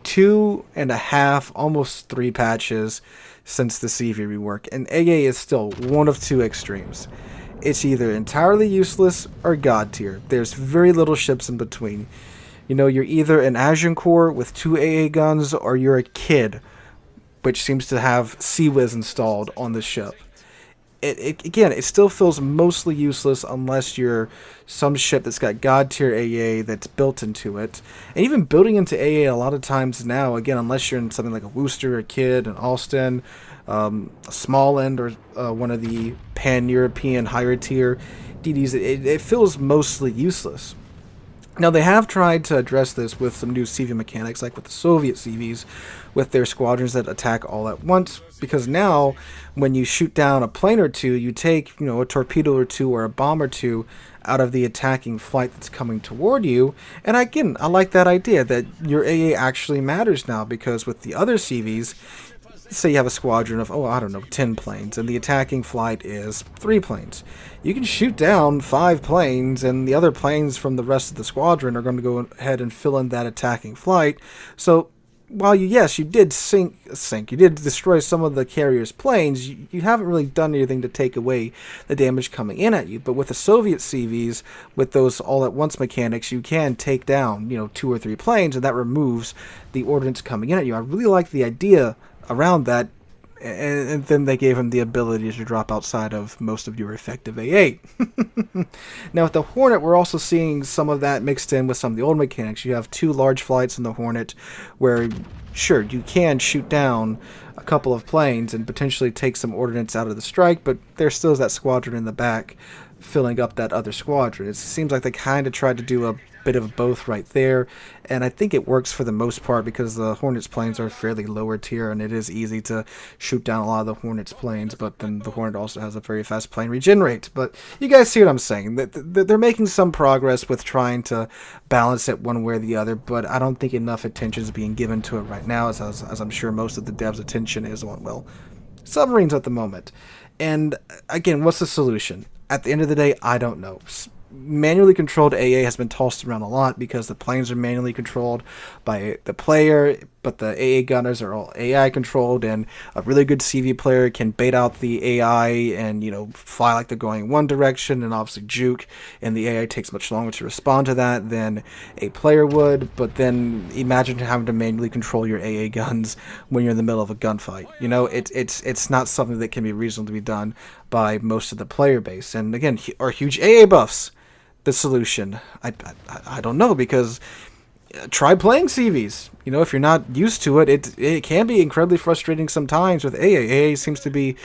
2.5, almost 3 patches since the CV rework, and AA is still one of 2 extremes. it's either entirely useless or god tier. There's very little ships in between. You know, you're either an Agincourt with 2 AA guns, or you're a Kid, which seems to have CWIS installed on the ship. Again, it still feels mostly useless unless you're some ship that's got god tier AA that's built into it. And even building into AA a lot of times now, again, unless you're in something like a Worcester, a Kid, an Alston, a Small End, or one of the pan-European higher tier DDs, it feels mostly useless. Now, they have tried to address this with some new CV mechanics, like with the Soviet CVs, with their squadrons that attack all at once, because now, when you shoot down a plane or two, you take, a torpedo or two or a bomb or two out of the attacking flight that's coming toward you, and again, I like that idea, that your AA actually matters now, because with the other CVs, say you have a squadron of, 10 planes, and the attacking flight is 3 planes. You can shoot down 5 planes, and the other planes from the rest of the squadron are going to go ahead and fill in that attacking flight. So, while you did you did destroy some of the carrier's planes, you haven't really done anything to take away the damage coming in at you. But with the Soviet CVs, with those all-at-once mechanics, you can take down, 2 or 3 planes, and that removes the ordnance coming in at you. I really like the idea around that, and then they gave him the ability to drop outside of most of your effective AA. Now with the Hornet, we're also seeing some of that mixed in with some of the old mechanics. You have 2 large flights in the Hornet where, sure, you can shoot down a couple of planes and potentially take some ordnance out of the strike, but there still is that squadron in the back filling up that other squadron. It seems like they kind of tried to do a bit of both right there, and I think it works for the most part because the Hornets planes are fairly lower tier, and it is easy to shoot down a lot of the Hornets planes, but then the Hornet also has a very fast plane regen rate. But you guys see what I'm saying, that they're making some progress with trying to balance it one way or the other, but I don't think enough attention is being given to it right now, as I'm sure most of the devs' attention is on, submarines at the moment. And again, what's the solution? At the end of the day, I don't know. Manually controlled AA has been tossed around a lot because the planes are manually controlled by the player, but the AA gunners are all AI controlled, and a really good CV player can bait out the AI and, fly like they're going one direction and obviously juke, and the AI takes much longer to respond to that than a player would. But then imagine having to manually control your AA guns when you're in the middle of a gunfight. It's not something that can be reasonably done by most of the player base. And again, are huge AA buffs the solution? I don't know, because try playing CVs. If you're not used to it, it can be incredibly frustrating sometimes with AA. AA seems to be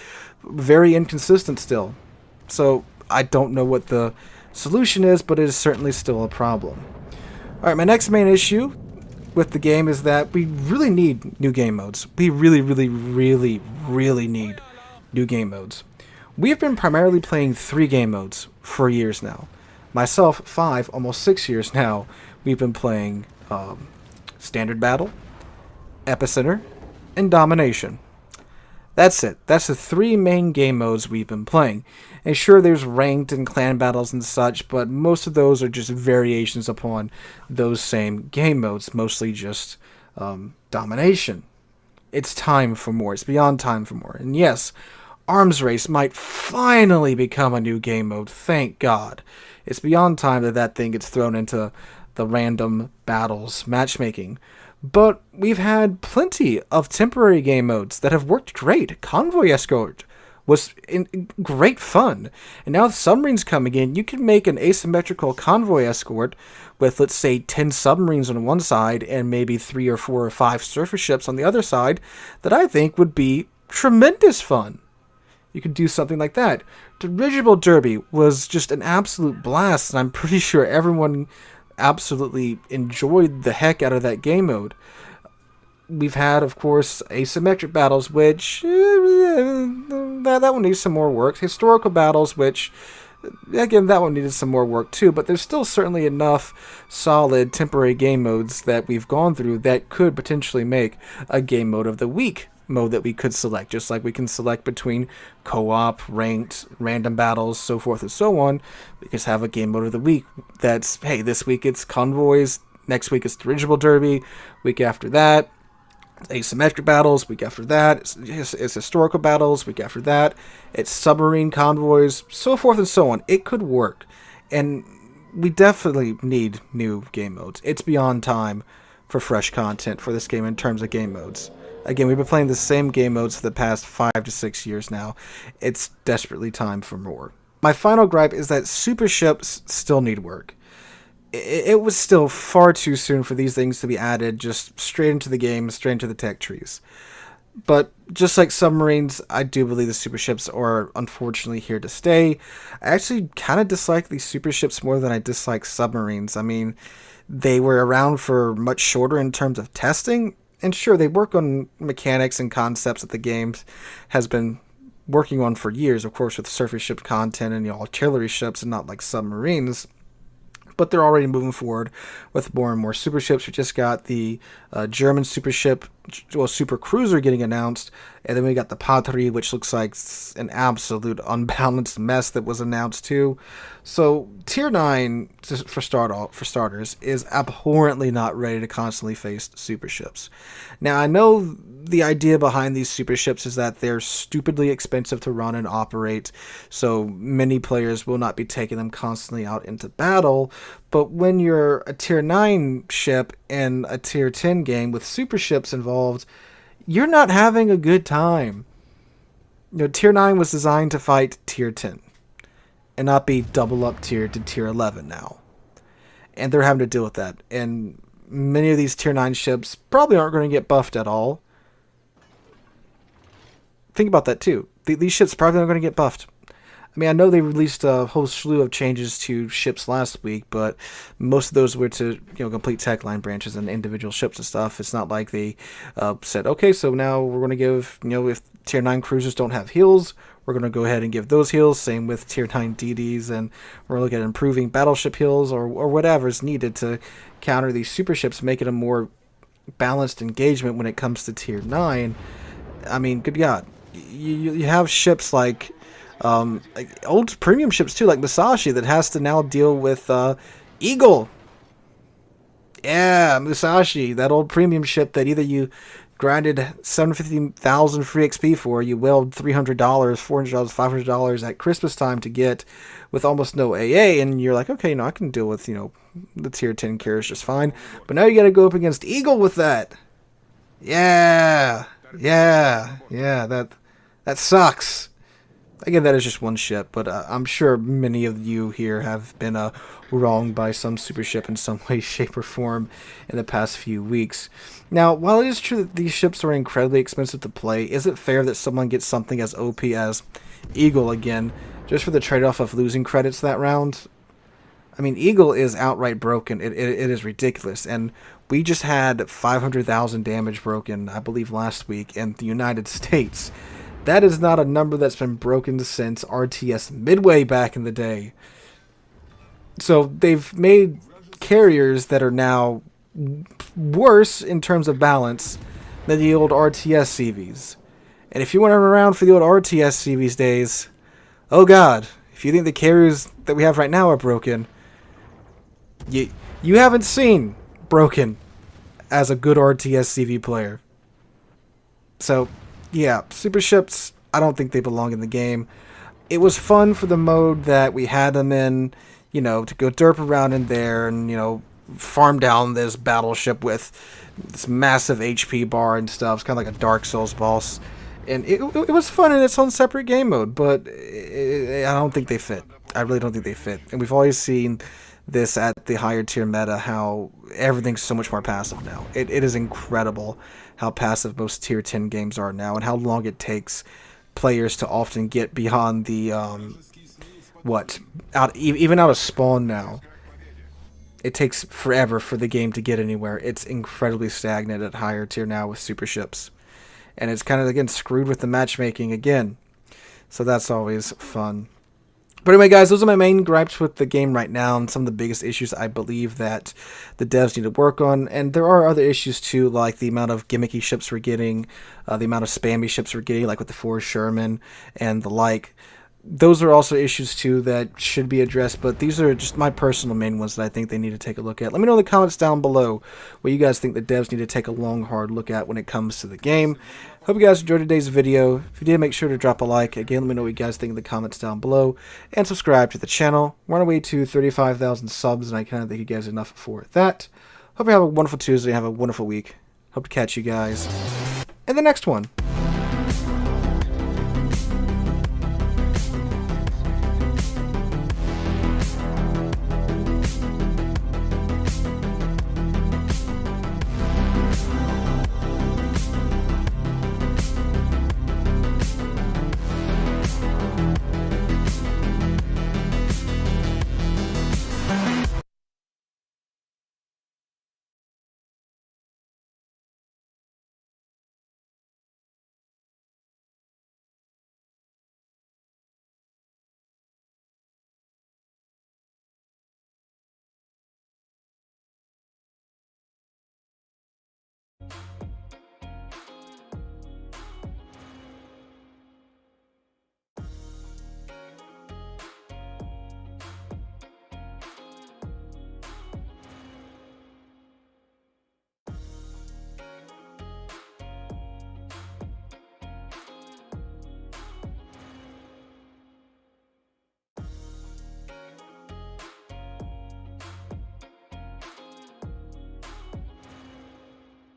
very inconsistent still. So I don't know what the solution is, but it is certainly still a problem. Alright, my next main issue with the game is that we really need new game modes. We really, really, really, really need new game modes. We've been primarily playing 3 game modes for years now. Myself, 5, almost 6 years now, we've been playing Standard Battle, Epicenter, and Domination. That's it. That's the 3 main game modes we've been playing. And sure, there's ranked and clan battles and such, but most of those are just variations upon those same game modes, mostly just Domination. It's time for more. It's beyond time for more. And yes, Arms Race might finally become a new game mode, thank God. It's beyond time that thing gets thrown into the random battles matchmaking. But we've had plenty of temporary game modes that have worked great. Convoy Escort was great fun. And now with submarines coming in, you can make an asymmetrical convoy escort with, let's say, 10 submarines on one side and maybe 3 or 4 or 5 surface ships on the other side that I think would be tremendous fun. You could do something like that. Dirigible Derby was just an absolute blast, and I'm pretty sure everyone absolutely enjoyed the heck out of that game mode. We've had, of course, asymmetric battles, which that one needs some more work. Historical battles, which, again, that one needed some more work too, but there's still certainly enough solid temporary game modes that we've gone through that could potentially make a game mode of the week mode that we could select, just like we can select between co-op, ranked, random battles, so forth and so on. We just have a game mode of the week that's, hey, this week it's convoys, next week it's dirigible derby, week after that asymmetric battles. Week after that, it's historical battles. Week after that, it's submarine convoys, so forth and so on. It could work, and we definitely need new game modes. It's beyond time for fresh content for this game in terms of game modes. Again, we've been playing the same game modes for the past 5 to 6 years now. It's desperately time for more. My final gripe is that super ships still need work. It was still far too soon for these things to be added just straight into the game, straight into the tech trees. But just like submarines, I do believe the super ships are unfortunately here to stay. I actually kind of dislike these super ships more than I dislike submarines. I mean, they were around for much shorter in terms of testing. And sure, they work on mechanics and concepts that the game has been working on for years, of course, with surface ship content and artillery ships and not like submarines. But they're already moving forward with more and more super ships. We just got the German super ship, super cruiser getting announced. And then we got the Patrie, which looks like an absolute unbalanced mess that was announced too. So Tier 9, for starters, is abhorrently not ready to constantly face super ships. Now, I know the idea behind these super ships is that they're stupidly expensive to run and operate, so many players will not be taking them constantly out into battle. But when you're a Tier 9 ship in a Tier 10 game with super ships involved, you're not having a good time. Tier 9 was designed to fight Tier 10 and not be double up tier to Tier 11 now. And they're having to deal with that. And many of these Tier 9 ships probably aren't going to get buffed at all. Think about that too. These ships probably aren't going to get buffed. I mean, I know they released a whole slew of changes to ships last week, but most of those were to complete tech line branches and individual ships and stuff. It's not like they said, okay, so now we're going to give, if Tier 9 cruisers don't have heals, we're going to go ahead and give those heals. Same with Tier 9 DDs, and we're looking at improving battleship heals or whatever is needed to counter these super ships, make it a more balanced engagement when it comes to Tier 9. I mean, good God. You have ships like old premium ships too, like Musashi, that has to now deal with Eagle. Yeah, Musashi, that old premium ship that either you grinded 750,000 free XP for, you wailed $300, $400, $500 at Christmas time to get with almost no AA, and you're like, okay, I can deal with the Tier 10 carriers just fine. But now you got to go up against Eagle with that. Yeah, that sucks. Again, that is just one ship, but I'm sure many of you here have been wronged by some super ship in some way, shape, or form in the past few weeks. Now, while it is true that these ships are incredibly expensive to play, is it fair that someone gets something as OP as Eagle again, just for the trade-off of losing credits that round? I mean, Eagle is outright broken. It is ridiculous, and we just had 500,000 damage broken, I believe, last week in the United States. That is not a number that's been broken since RTS Midway back in the day. So they've made carriers that are now worse in terms of balance than the old RTS CVs. And if you weren't around for the old RTS CVs days, oh God, if you think the carriers that we have right now are broken, you haven't seen broken as a good RTS CV player. So yeah, super ships, I don't think they belong in the game. It was fun for the mode that we had them in, to go derp around in there and, farm down this battleship with this massive HP bar and stuff. It's kind of like a Dark Souls boss. And it was fun in its own separate game mode, but I don't think they fit. I really don't think they fit. And we've always seen this at the higher tier meta, how everything's so much more passive now. It is incredible how passive most tier 10 games are now, and how long it takes players to often get beyond the even out of spawn now. It takes forever for the game to get anywhere. It's incredibly stagnant at higher tier now with super ships, and it's kind of again screwed with the matchmaking again. So that's always fun. But anyway, guys, those are my main gripes with the game right now, and some of the biggest issues I believe that the devs need to work on. And there are other issues too, like the amount of gimmicky ships we're getting, the amount of spammy ships we're getting, like with the Forrest Sherman and the like. those are also issues too that should be addressed, but these are just my personal main ones that I think they need to take a look at. Let me know in the comments down below what you guys think the devs need to take a long, hard look at when it comes to the game. Hope you guys enjoyed today's video. If you did, make sure to drop a like. Again, let me know what you guys think in the comments down below, and subscribe to the channel. We're on our way to 35,000 subs, and I kind of thank you guys enough for that. Hope you have a wonderful Tuesday, have a wonderful week. Hope to catch you guys in the next one.